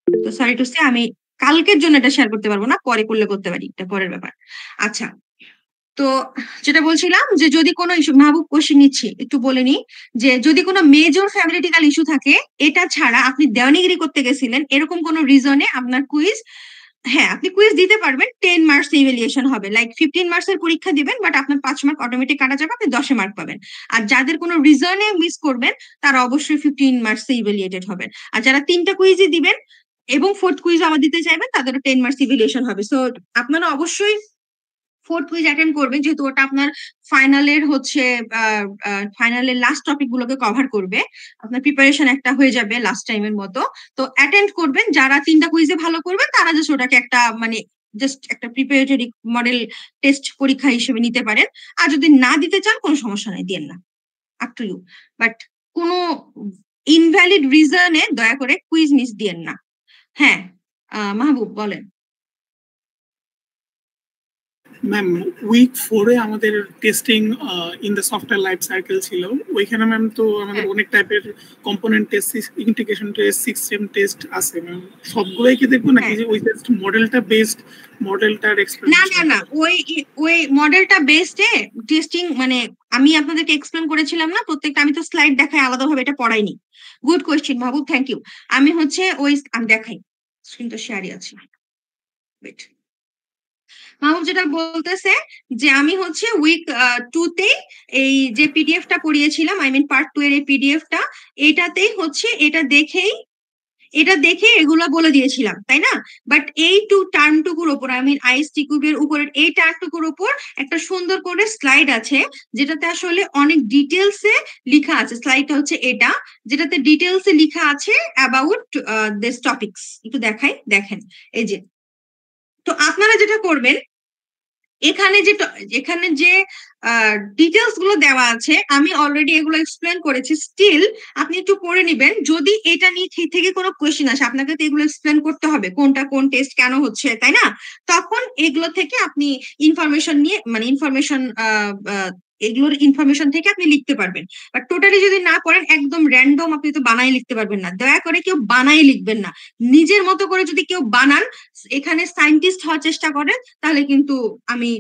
তো সরি টু সে, আমি কালকের জন্য এটা শেয়ার করতে পারবো না, পরে করলে করতে পারি, এটা পরের ব্যাপার। আচ্ছা, তো যেটা বলছিলাম যে যদি কোনো ইস্যু, মাহবুব কোশ্চেন নিচ্ছি, একটু বলে নি যে যদি কোনো মেজর ফ্যামিলিটিক্যাল ইস্যু থাকে, এটা ছাড়া আপনি দেওয়ানিগিরি করতে গেছিলেন এরকম কোনো রিজনে আপনার কুইজ, হ্যাঁ আপনি কুইজ দিতে পারবেন, 10 মার্কস ইভ্যালুয়েশন হবে, লাইক 15 মার্কসের পরীক্ষা দিবেন, বাট আপনার 5 মার্ক অটোমেটিক কাটা যাবে, আপনি 10 মার্ক পাবেন। আর যাদের কোনো রিজনে মিস করবেন তারা অবশ্যই 15 মার্কসে ইভ্যালুয়েটেড হবেন। আর যারা 3টা কুইজই দিবেন এবং 4th কুইজ আবার দিতে চাইবেন, তাদেরও 10 মার্কস ইভ্যালুয়েশন হবে। সো আপনারা অবশ্যই 4th কুইজ অ্যাটেন্ড করবেন, যেহেতু ওটা আপনার ফাইনালের হচ্ছে ফাইনালের লাস্ট টপিক গুলোকে কভার করবে, আপনার প্রিপারেশন একটা হয়ে যাবে লাস্ট টাইমের মতো। তো অ্যাটেন্ড করবেন, যারা 3টা কুইজে ভালো করবেন তারা জাস্ট ওটাকে একটা মানে জাস্ট একটা প্রিপারেটরি মডেল টেস্ট পরীক্ষা হিসেবে নিতে পারেন। আর যদি না দিতে চান কোনো সমস্যা নাই, দিয়েন না, আপ টু ইউ। বাট কোনো ইনভ্যালিড রিজনে দয়া করে কুইজ মিস দিয়েন না। হ্যাঁ, মাহবুব বলেন। ম্যাম উইক 4-এ আমাদের testing in the software life cycle ছিল, ওইখানে ম্যাম তো আমাদের অনেক টাইপের component test, integration test, system test আছে ম্যাম, সবগুলোই কি দেখবো নাকি যে ওই জাস্ট মডেলটা বেসড, মডেলটার না এক্সপ্লেনেশন? না না, ওই মডেলটা বেসডে টেস্টিং মানে আমি আপনাদেরকে এক্সপ্লেন করেছিলাম না প্রত্যেকটা, আমি তো স্লাইড দেখাই আলাদাভাবে, এটা পড়াইনি। Good question Mahbub, thank you. আমি হচ্ছে আমি দেখাই, স্ক্রিন তো শেয়ারই আছে। ওয়েট, মাহবুব যেটা বলতেছে যে আমি হচ্ছে উইক 2-তে এই যে পিডিএফটা পড়িয়েছিলাম, আই মিন পার্ট 2 এর এই পিডিএফটা, এটাতেই হচ্ছে এটা দেখে এগুলা বলে দিয়েছিলাম, তাই না? বাট এই টার্মটুকুর উপর, আই মিন আইএসটি কিউবের উপরের এই টার্মটুকুর উপর একটা সুন্দর করে স্লাইড আছে, যেটাতে আসলে অনেক ডিটেলসে লেখা আছে। স্লাইডটা হচ্ছে এটা, যেটাতে ডিটেলসে লেখা আছে অ্যাবাউট দিস টপিকস। একটু দেখাই, দেখেন এই যে। তো আপনারা যেটা করবেন, এখানে যে ডিটেলস গুলো দেওয়া আছে, আমি অলরেডি এগুলো এক্সপ্লেন করেছি, স্টিল আপনি একটু পড়ে নিবেন। যদি এটা নিয়ে থেকে কোনো কোয়েশ্চেন আসে, আপনাকে তো এগুলো এক্সপ্লেন করতে হবে কোনটা কোন টেস্ট কেন হচ্ছে, তাই না? তখন এগুলো থেকে আপনি ইনফরমেশন নিয়ে মানে এগুলোর ইনফরমেশন থেকে আপনি লিখতে পারবেন। বাট টোটালি যদি না পড়েন, একদম র্যান্ডম আপনি তো বানাই লিখতে পারবেন না। দয়া করে কেউ বানাই লিখবেন না, নিজের মতো করে যদি কেউ বানান, এখানে সায়েন্টিস্ট হওয়ার চেষ্টা করেন, তাহলে কিন্তু আমি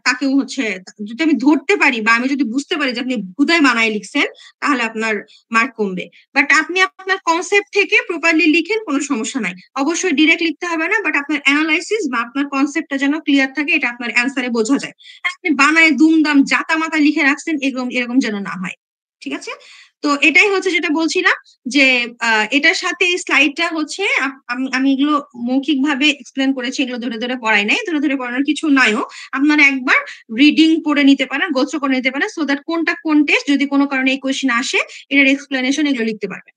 তাকেও হচ্ছে, যদি আমি ধরতে পারি বা আমি যদি বুঝতে পারি যে আপনি ভুদায় বানায় লিখছেন, তাহলে আপনার মার্ক কমবে। বাট আপনি আপনার কনসেপ্ট থেকে প্রপারলি লিখেন, কোনো সমস্যা নাই। অবশ্যই ডিরেক্ট লিখতে হবে না, বাট আপনার অ্যানালাইসিস বা আপনার কনসেপ্টটা যেন ক্লিয়ার থাকে, এটা আপনার অ্যান্সারে বোঝা যায়। আপনি বানায় দুমদাম জাতা মাতা লিখে রাখছেন, এরকম যেন না হয়, ঠিক আছে? তো এটাই হচ্ছে যেটা বলছিলাম যে এটার সাথে এই স্লাইডটা হচ্ছে আমি এগুলো মৌখিক ভাবে এক্সপ্লেন করেছি, এগুলো ধরে ধরে পড়াই নাই, ধরে ধরে পড়ানোর কিছু নাইও। আপনারা একবার রিডিং পড়ে নিতে পারেন, গোছর করে নিতে পারেন, সো দ্যাট কোনটা কোন টেস্ট, যদি কোনো কারণে এই কোয়েশ্চেন আসে, এটার এক্সপ্লেনেশন এগুলো লিখতে পারবেন।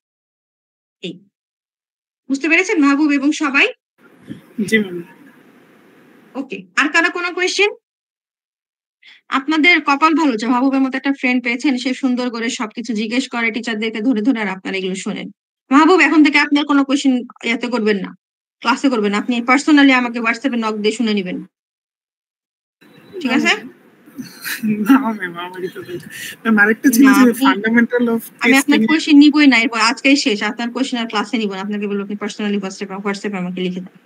এই বুঝতে পেরেছেন মাহবুব এবং সবাই? জি ম্যাম। ওকে, আর কারো কোনো কোয়েশ্চেন? আপনাদের কপাল ভালো যে মাহবুবের মতো একটা ফ্রেন্ড পেয়েছেন, সে সুন্দর করে সবকিছু জিজ্ঞেস করে টিচারদেরকে ধরে ধরে, আর আপনারা এগুলো শোনেন। মাহবুব, এখন থেকে আপনার কোনো কোয়েশ্চেন ইয়াতে করবেন না, ক্লাসে করবেন না, আপনি পার্সোনালি আমাকে হোয়াটসঅ্যাপে নক দিয়ে শুনে নেবেন, ঠিক আছে? না ম্যাম, আমারই তো ম্যাম আরেকটা ছিল যে ফান্ডামেন্টাল অফ আমি আপনার টেস্টিং। কোয়েশ্চেন নিবই না, এরপর আজকেই শেষ, আপনার কোয়েশ্চেন আর ক্লাসে নিব না, আপনাকে বলবো আপনি পার্সোনালি হোয়াটসঅ্যাপে আমাকে লিখে দেন।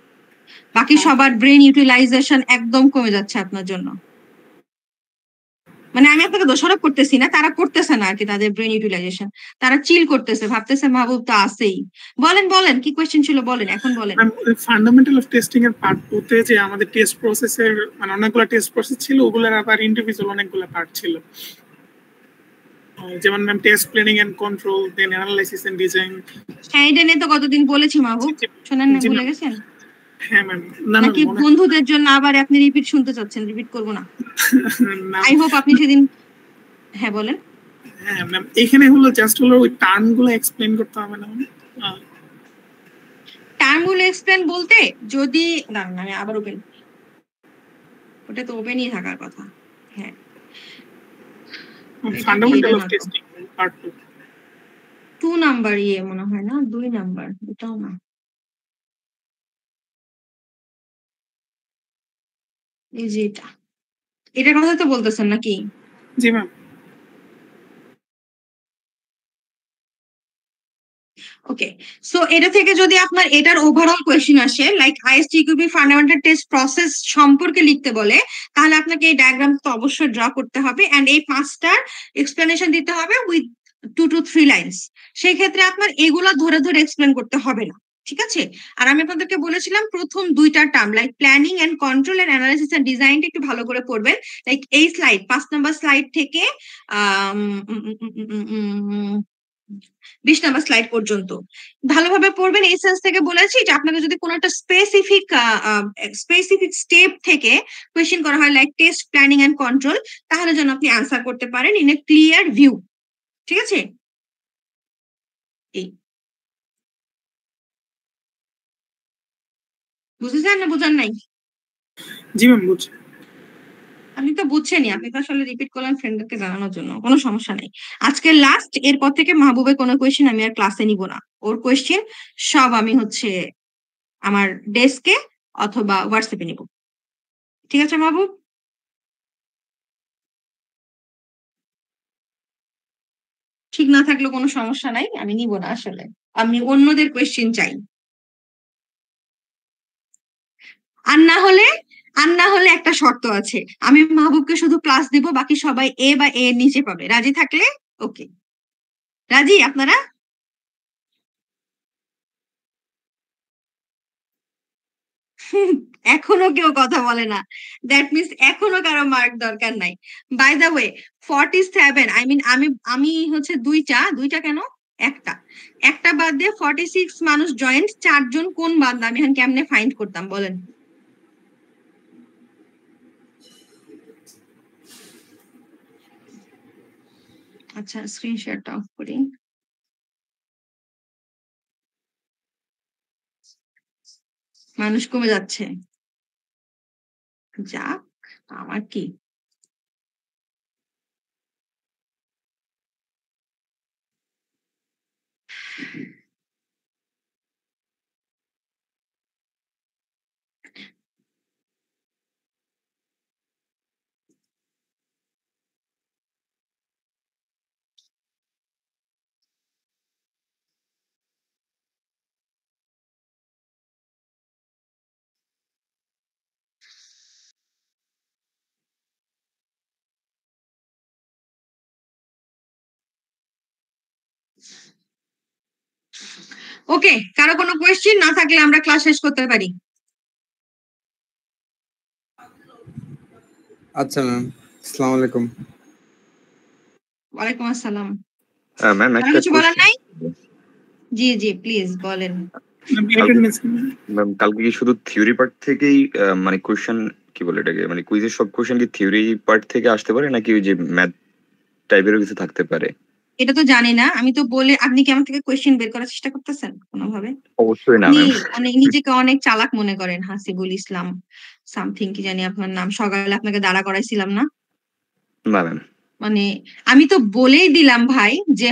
বাকি সবার ব্রেন ইউটিলাইজেশন একদম কমে যাচ্ছে আপনার জন্য। মানে আমি আপনাকে দোষারোপ করতেছি না, তারা করতেছে না আর কি, তাদের ব্রেন ইউটিলাইজেশন, তারা চিল করতেছে, ভাবতেছে মাহবুব তো আছেই। বলেন বলেন কি কোয়েশ্চেন ছিল, বলেন এখন বলেন। ফান্ডামেন্টাল অফ টেস্টিং এর পার্ট 2 তে যে আমাদের টেস্ট প্রসেসের মানে অনেকগুলো টেস্ট প্রসেস ছিল, ওগুলোর আবার ইন্ডিভিজুয়াল অনেকগুলো পার্ট ছিল, যেমন ma'am test planning and control, then analysis and design. হ্যাঁ, এটা নিয়ে তো কতদিন বলেছি মাহবুব, শোনেন না, ভুলে গেছেন? হ্যাঁ ম্যাম। না নাকি বন্ধুদের জন্য আবার আপনি রিপিট শুনতে চাচ্ছেন? রিপিট করবো না, আই হোপ আপনি সেদিন। হ্যাঁ বলেন। হ্যাঁ ম্যাম, এখানে হলো জাস্ট হলো ওই টার্মগুলো এক্সপ্লেইন করতে হবে না? টার্মগুলো এক্সপ্লেন বলতে যদি দাঁড়ান আমি আবার ওপেন, ওটা তো ওপেনই থাকার কথা। হ্যাঁ, fundamental of testing part 2 2 number মনে হয় না, 2 নাম্বার, এটাও না, এই যে এটার কথা তো বলতেছেন নাকি? জি ম্যাম। ওকে, সো এটা থেকে যদি আপনার এটার ওভারঅল কোয়েশ্চেন আসে লাইক আইএসটিকিউবি ফান্ডামেন্টাল টেস্ট প্রসেস সম্পর্কে লিখতে বলে, তাহলে আপনাকে এই ডায়াগ্রাম তো অবশ্যই ড্র করতে হবে এন্ড এই 5টার এক্সপ্লেনেশন দিতে হবে উইথ 2 to 3 লাইনস। সেই ক্ষেত্রে আপনার এগুলা ধরে ধরে এক্সপ্লেন করতে হবে না, ঠিক আছে? আর আমি আপনাদেরকে বলেছিলাম প্রথম 2টা term like planning and control and analysis and ডিজাইনটা একটু ভালো করে পড়বেন। লাইক এই স্লাইড 5 নাম্বার স্লাইড থেকে 20 নাম্বার স্লাইড পর্যন্ত ভালোভাবে পড়বেন। এই সেন্স থেকে বলেছি যে আপনাকে যদি কোনো একটা স্পেসিফিক স্টেপ থেকে কোয়েশ্চেন করা হয় like test planning and control, তাহলে যেন আপনি আনসার করতে পারেন ইন এ ক্লিয়ার ভিউ, ঠিক আছে? এই বুঝেছেন না বুঝান নাই? জি ম্যাম বুঝছি। আপনি তো বুঝছেনই, আপনি তো আসলে রিপিট করলেন ফ্রেন্ডদেরকে জানানোর জন্য, কোনো সমস্যা নেই। আজকে লাস্ট, এরপর থেকে মাহবুবের কোনো কোয়েশ্চেন আমি আর ক্লাসে নিব না, ওর কোয়েশ্চেন সব আমি আমার ডেস্কে অথবা হোয়াটসঅ্যাপে নিব, ঠিক আছে মাহবুব? ঠিক না থাকলে কোনো সমস্যা নাই, আমি নিব না আসলে, আমি অন্যদের কোয়েশ্চেন চাই। আর না হলে একটা শর্ত আছে, আমি মাহবুবকে শুধু ক্লাস দিব, বাকি সবাই এ বা এ এর নিচে পাবে। রাজি থাকলে ওকে, রাজি আপনারা? এখনো কেউ কথা বলে না, দ্যাট মিনস এখনো কারো মার্ক দরকার নাই। By the way 47, I mean আমি দুইটা কেন, একটা বাদ দিয়ে 46 মানুষ জয়েন্ট, 4 জন কোন বান্দা? আমি এখন কেমনে ফাইন্ড করতাম বলেন? আচ্ছা, স্ক্রিন শেয়ারটা অফ করি। মানুষ কমে যাচ্ছে, যাক, আমার কি। ওকে, কারো কোনো কোয়েশ্চেন না থাকলে আমরা ক্লাস শেষ করতে পারি। আচ্ছা ম্যাম, আসসালামু আলাইকুম। ওয়ালাইকুম আসসালাম। ম্যাম আর একটা কিছু বলার নাই? কোশ্চেন। জি জি প্লিজ বলেন। ম্যাম কালকে কি শুধু থিওরি পার্ট থেকেই মানে কোশ্চেন কি বলে এটাকে, মানে কুইজের সব কোশ্চেন কি থিওরি পার্ট থেকে আসতে পারে নাকি ওই যে ম্যাথ টাইপেরও কিছু থাকতে পারে? এটা তো জানি না, আমি তো বলে, আপনি কি আমার থেকে কোয়েশ্চেন বের করার চেষ্টা করতেছেন কোনোভাবে? অবশ্যই না আপনি ম্যাম। নিজেকে অনেক চালাক মনে করেন, হাসিবুল ইসলাম সামথিং কি জানি আপনার নাম, সকালে আপনাকে দাঁড়া করাইছিলাম না? না ম্যাম। মানে আমি তো বলেই দিলাম ভাই যে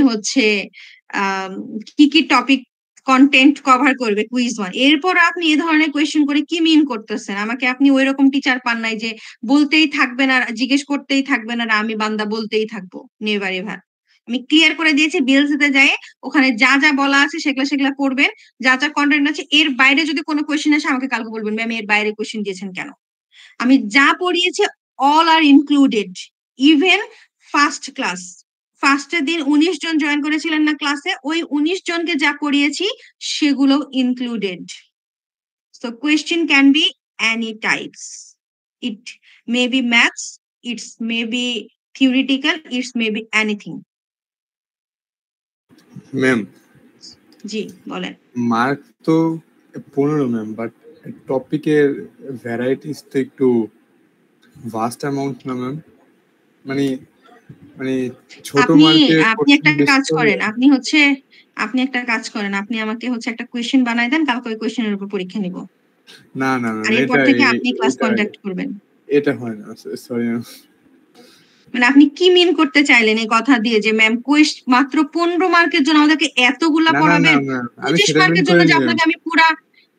কি কি টপিক কন্টেন্ট কভার করবে কুইজ 1, এরপর আপনি এই ধরনের কোয়েশ্চেন করে কি মিন করতেছেন? আমাকে আপনি ওইরকম টিচার পান নাই যে বলতেই থাকবেন আর জিজ্ঞেস করতেই থাকবেন আর আমি বান্দা বলতেই থাকবো, নেভার এভার। আমি ক্লিয়ার করে দিয়েছি, বিএলসিতে যায় ওখানে যা যা বলা আছে সেগুলা পড়বেন, যা যা কন্টেন্ট আছে। এর বাইরে যদি কোনো কোয়েশ্চেন আসে আমাকে কালকে বলবেন ম্যাম এর বাইরে কোয়েশ্চেন দিয়েছেন কেন। আমি যা পড়িয়েছি all are included even first class, ফার্স্টের দিন 19 জন জয়েন করেছিলেন না ক্লাসে, ওই 19 জনকে যা পড়িয়েছি সেগুলো included. So question can be any types, it may be maths, it's may be theoretical, it's may be anything. Ma'am ji বলেন। মার্ক তো 15 ম্যাম, বাট টপিকের ভ্যারাইটিস তো একটু ভাস্ট অ্যামাউন্ট না ম্যাম? মানে মানে ছোট মার্কের আপনি একটা কাজ করেন, আপনি একটা কাজ করেন, আপনি আমাকে একটা কোয়েশ্চেন বানাই দেন, কালকে ওই কোয়েশ্চেনের উপর পরীক্ষা নিব। না না ম্যাম, আর এরপর থেকে আপনি ক্লাস কন্ডাক্ট করবেন। এটা হয় না, সরি ম্যাম। মানে আপনি কি মিন করতে চাইলেন এই কথা দিয়ে যে ম্যাম মাত্র 15 মার্কের জন্য আমাদেরকে এতগুলা পড়াবেন? 25 মার্কের জন্য যে আপনাকে আমি পুরা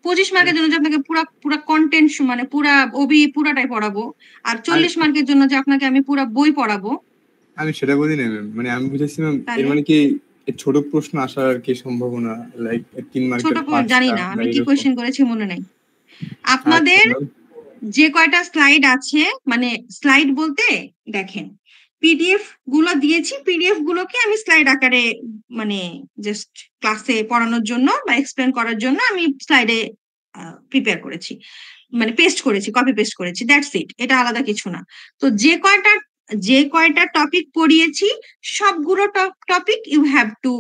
25 মার্কের জন্য যে আপনাকে পুরা কন্টেন্ট মানে পুরাটাই পড়াবো, আর 40 মার্কের জন্য যে আপনাকে আমি পুরা বই পড়াবো? আমি সেটা বলি না ম্যাম, মানে আমি বুঝেছি ম্যাম এর মানে কি ছোট প্রশ্ন আসার আর কি সম্ভাবনা, লাইক 3 মার্কের ছোট জানি না আমি কি কোশ্চেন করেছি মনে নাই। আপনাদের যে কয়টা স্লাইড আছে, মানে স্লাইড বলতে দেখেন পিডিএফ গুলো দিয়েছি, পিডিএফ গুলোকে আমি স্লাইড আকারে মানে জাস্ট ক্লাসে পড়ানোর জন্য বা এক্সপ্লেন করার জন্য আমি স্লাইডে প্রিপেয়ার করেছি, মানে পেস্ট করেছি, কপি পেস্ট করেছি, দ্যাটস ইট, এটা আলাদা কিছু না। তো যে কয়টা টপিক পড়িয়েছি সবগুলো topic you have to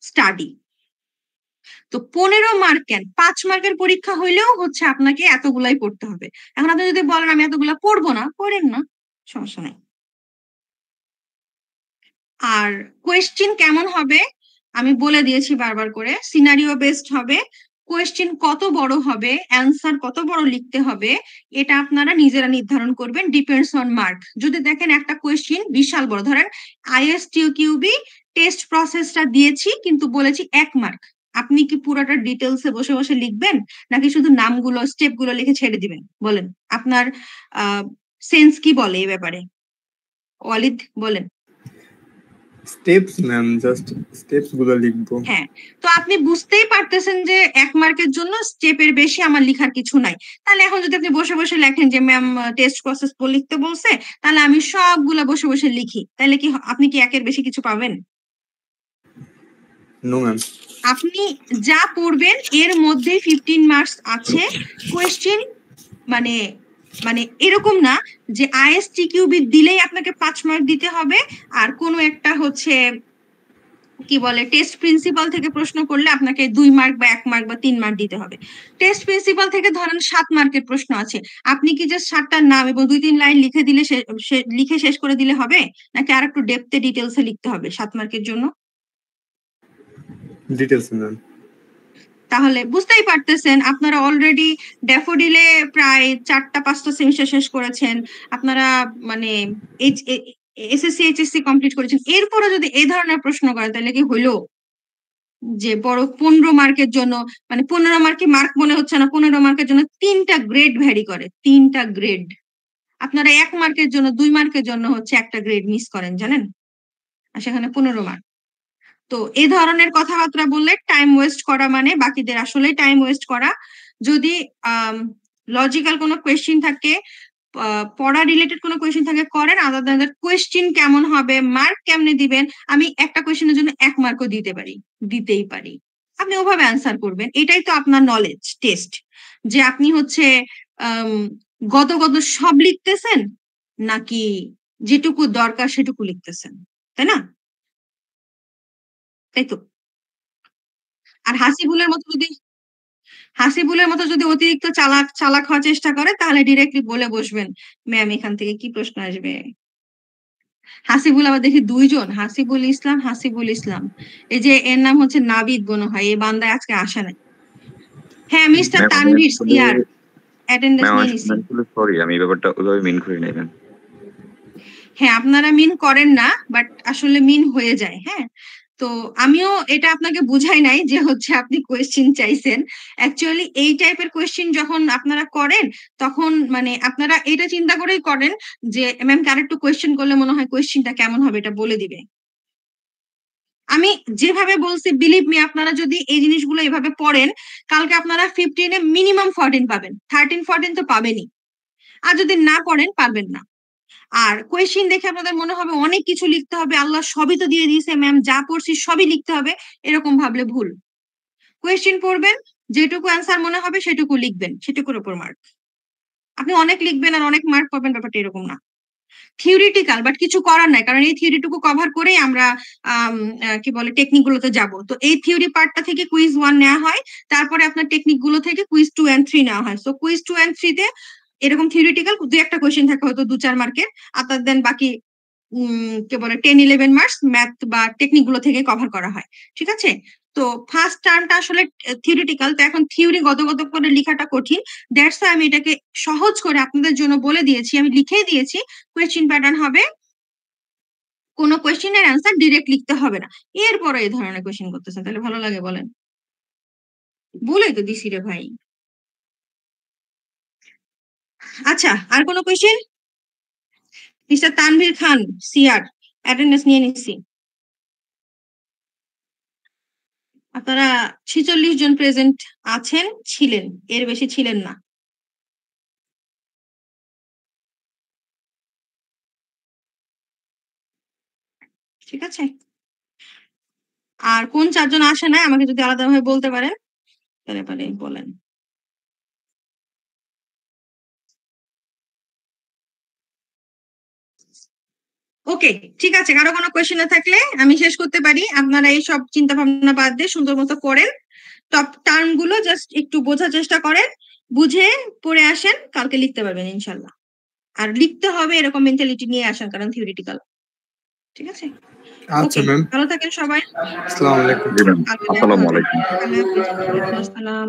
study. তো 15 মার্ক কেন, 5 মার্কের পরীক্ষা হইলেও আপনাকে এতগুলাই পড়তে হবে। এখন আপনি যদি বলেন আমি এতগুলা পড়বো না, পড়েন না, সমস্যা নাই। আর কোয়েশ্চেন কেমন হবে আমি বলে দিয়েছি বারবার করে, সিনারিও বেসড হবে। কোয়েশ্চেন কত বড় হবে, অ্যান্সার কত বড় লিখতে হবে, এটা আপনারা নিজেরা নির্ধারণ করবেন, ডিপেন্ডস অন মার্ক। যদি দেখেন একটা কোয়েশ্চেন বিশাল বড়, ধরেন আইএসটিকিউবি টেস্ট প্রসেসটা দিয়েছি কিন্তু বলেছি 1 মার্ক, আপনি কি পুরোটা ডিটেলসে বসে বসে লিখবেন নাকি শুধু নামগুলো স্টেপগুলো লিখে ছেড়ে দিবেন? বলেন আপনার সেন্স কি বলে এই ব্যাপারে? ওয়ালিদ বলেন। স্টেপস ম্যাম, জাস্ট স্টেপস গুলো লিখবো। হ্যাঁ, তো আপনি বুঝতেই পারতেছেন যে 1 মার্কের জন্য স্টেপের বেশি আমার লেখার কিছু নাই। তাহলে এখন যদি আপনি বসে বসে লেখেন যে ম্যাম টেস্ট প্রসেস লিখতে বলছে, তাহলে আমি সবগুলা বসে বসে লিখি, তাহলে কি আপনি কি 1 এর বেশি কিছু পাবেন? No ma'am. আপনি যা পড়বেন এর মধ্যে 15 মার্কস আছে। কোয়েশ্চেন মানে এরকম না যে আইএসটিকিউবি দিলেই আপনাকে 5 মার্ক দিতে হবে, আর কোনো একটা কি বলে টেস্ট প্রিন্সিপাল থেকে প্রশ্ন করলে আপনাকে 2 মার্ক বা 1 মার্ক বা 3 মার্ক দিতে হবে। টেস্ট প্রিন্সিপাল থেকে ধরেন 7 মার্কের প্রশ্ন আছে, আপনি কি জাস্ট 7টার নাম এবং 2-3 লাইন লিখে দিলে লিখে শেষ করে দিলে হবে, নাকি আর একটু ডেপথে ডিটেলসে লিখতে হবে 7 মার্কের জন্য? Details ma'am. তাহলে বুঝতেই পারতেছেন আপনারা অলরেডি ড্যাফোডিলে প্রায় 4টা-5টা সেমিস্টার শেষ করেছেন, আপনারা মানে এসএসসি এইচএসসি কমপ্লিট করেছেন, এরপরে যদি এই ধরনের প্রশ্ন করেন তাহলে কি হইলো যে বড় 15 মার্কের জন্য, মানে 15 মার্কে মার্ক মনে হচ্ছে না, 15 মার্কের জন্য 3টা গ্রেড ভ্যারি করে, 3টা গ্রেড। আপনারা 1 মার্কের জন্য 2 মার্কের জন্য একটা গ্রেড মিস করেন জানেন, আর সেখানে 15 মার্ক। তো এই ধরনের কথাবার্তা বললে টাইম ওয়েস্ট করা মানে বাকিদের আসলে টাইম ওয়েস্ট করা। যদি লজিক্যাল কোনো কোয়েশ্চেন থাকে, পড়া রিলেটেড কোনো কোয়েশ্চেন থাকে করেন, আদার দ্যান দ্যাট কোয়েশ্চেন কেমন হবে, মার্ক কেমনে দিবেন, আমি একটা কোয়েশ্চেনের জন্য 1 মার্কও দিতেই পারি, আপনি ওভাবে অ্যান্সার করবেন। এটাই তো আপনার নলেজ টেস্ট, যে আপনি গত সব লিখতেছেন নাকি যেটুকু দরকার সেটুকু লিখতেছেন, তাই না? তাই তো। আর হাসিবুলের মতো যদি অতিরিক্ত চালাক হওয়ার চেষ্টা করে তাহলে ডিরেক্টলি বলে বসবেন ম্যাম এখান থেকে কি প্রশ্ন আসবে। হাসিবুল আবার দেখি 2 জন, হাসিবুল ইসলাম, এই যে এর নাম নাবিদ মনে হয়, এই বান্দায় আজকে আসে নাই। হ্যাঁ মিস্টার তানভীর সিয়ার অ্যাটেন্ডেন্স নিয়ে নিছি। সরি আমি এই ব্যাপারটা ওইভাবে মিন করি নাই ম্যাম। হ্যাঁ আপনারা মিন করেন না, বাট আসলে মিন হয়ে যায়। হ্যাঁ, তো আমিও এটা আপনাকে বুঝাই নাই যে আপনি কোয়েশ্চেন চাইছেন। অ্যাকচুয়ালি এই টাইপের কোয়েশ্চেন যখন আপনারা করেন তখন মানে আপনারা এটা চিন্তা করেই করেন যে ম্যাম আরেকটু কোয়েশ্চেন করলে মনে হয় কোয়েশ্চেনটা কেমন হবে এটা বলে দিবে। আমি যেভাবে বলছি বিলিভ মি, আপনারা যদি এই জিনিসগুলো এভাবে পড়েন কালকে আপনারা 15-এ মিনিমাম 14 পাবেন, 13-14 তো পাবেনই, আর যদি না পড়েন পারবেন না। আর কোয়েশ্চেন দেখে আপনাদের মনে হবে অনেক কিছু লিখতে হবে, আল্লাহ সবই তো দিয়ে দিয়েছে ম্যাম, যা পড়ছি সবই লিখতে হবে, এরকম ভাবলে ভুল। কোয়েশ্চেন পড়বেন, যেটুকু অ্যান্সার মনে হবে সেটুকু লিখবেন, সেটুকুর উপর মার্ক। আপনি অনেক লিখবেন আর অনেক মার্ক পাবেন, ব্যাপারটা এরকম না। থিওরিটিক্যাল, বাট কিছু করার নাই, কারণ এই থিওরিটুকু কভার করেই আমরা কি বলে টেকনিক গুলোতে যাব। তো এই থিওরি পার্টটা থেকে কুইজ 1 নেওয়া হয়, তারপরে আপনার টেকনিক গুলো থেকে কুইজ 2 and 3 নেওয়া হয়। সো কুইজ 2 and 3 তে এরকম থিওরিটিক্যাল 2-একটা কোয়েশ্চেন থাকে হয়তো 2-4 মার্কের, আদার দেন বাকি কি বলে 10-11 মার্কস ম্যাথ বা টেকনিক গুলো থেকে কভার করা হয়। ঠিক আছে? তো ফার্স্ট টার্মটা আসলে থিওরিটিক্যাল, তো এখন থিওরি গত করে লেখাটা কঠিন, দ্যাটস আমি এটাকে সহজ করে আপনাদের জন্য বলে দিয়েছি, আমি লিখেই দিয়েছি। কোয়েশ্চেন প্যাটার্ন হবে, কোনো কোয়েশ্চেনের অ্যান্সার ডিরেক্ট লিখতে হবে না। এরপরে এই ধরনের কোয়েশ্চেন করতেছেন, তাহলে ভালো লাগে বলেন? বলেই তো দিছি রে ভাই। আচ্ছা, আর কোনো কোয়েশ্চেন? মিস্টার তানভীর খান সিআর, অ্যাটেন্ডেন্স নিয়ে নিচ্ছি। আপনারা 46 জন প্রেজেন্ট আছেন, ছিলেন, এর বেশি ছিলেন না। ঠিক আছে? আর কোন 4 জন আসে না আমাকে যদি আলাদাভাবে বলতে পারেন তাহলে বলেন। ওকে, ঠিক আছে। কারো কোনো কোয়েশ্চেন থাকলে আমি শেষ করতে পারি। আপনারা এই সব চিন্তা ভাবনা বাদ দিয়ে সুন্দর মতো পড়েন, টপ টার্ম গুলো জাস্ট একটু বোঝার চেষ্টা করেন, বুঝে পড়ে আসেন, কালকে লিখতে পারবেন ইনশাল্লাহ। আর লিখতে হবে এরকম মেন্টালিটি নিয়ে আসেন, কারণ থিওরিটিক্যাল। ঠিক আছে? আচ্ছা ম্যাম, ভালো থাকেন সবাই। আসসালামু আলাইকুম। জি ম্যাম, আসসালামু আলাইকুম। আসসালাম।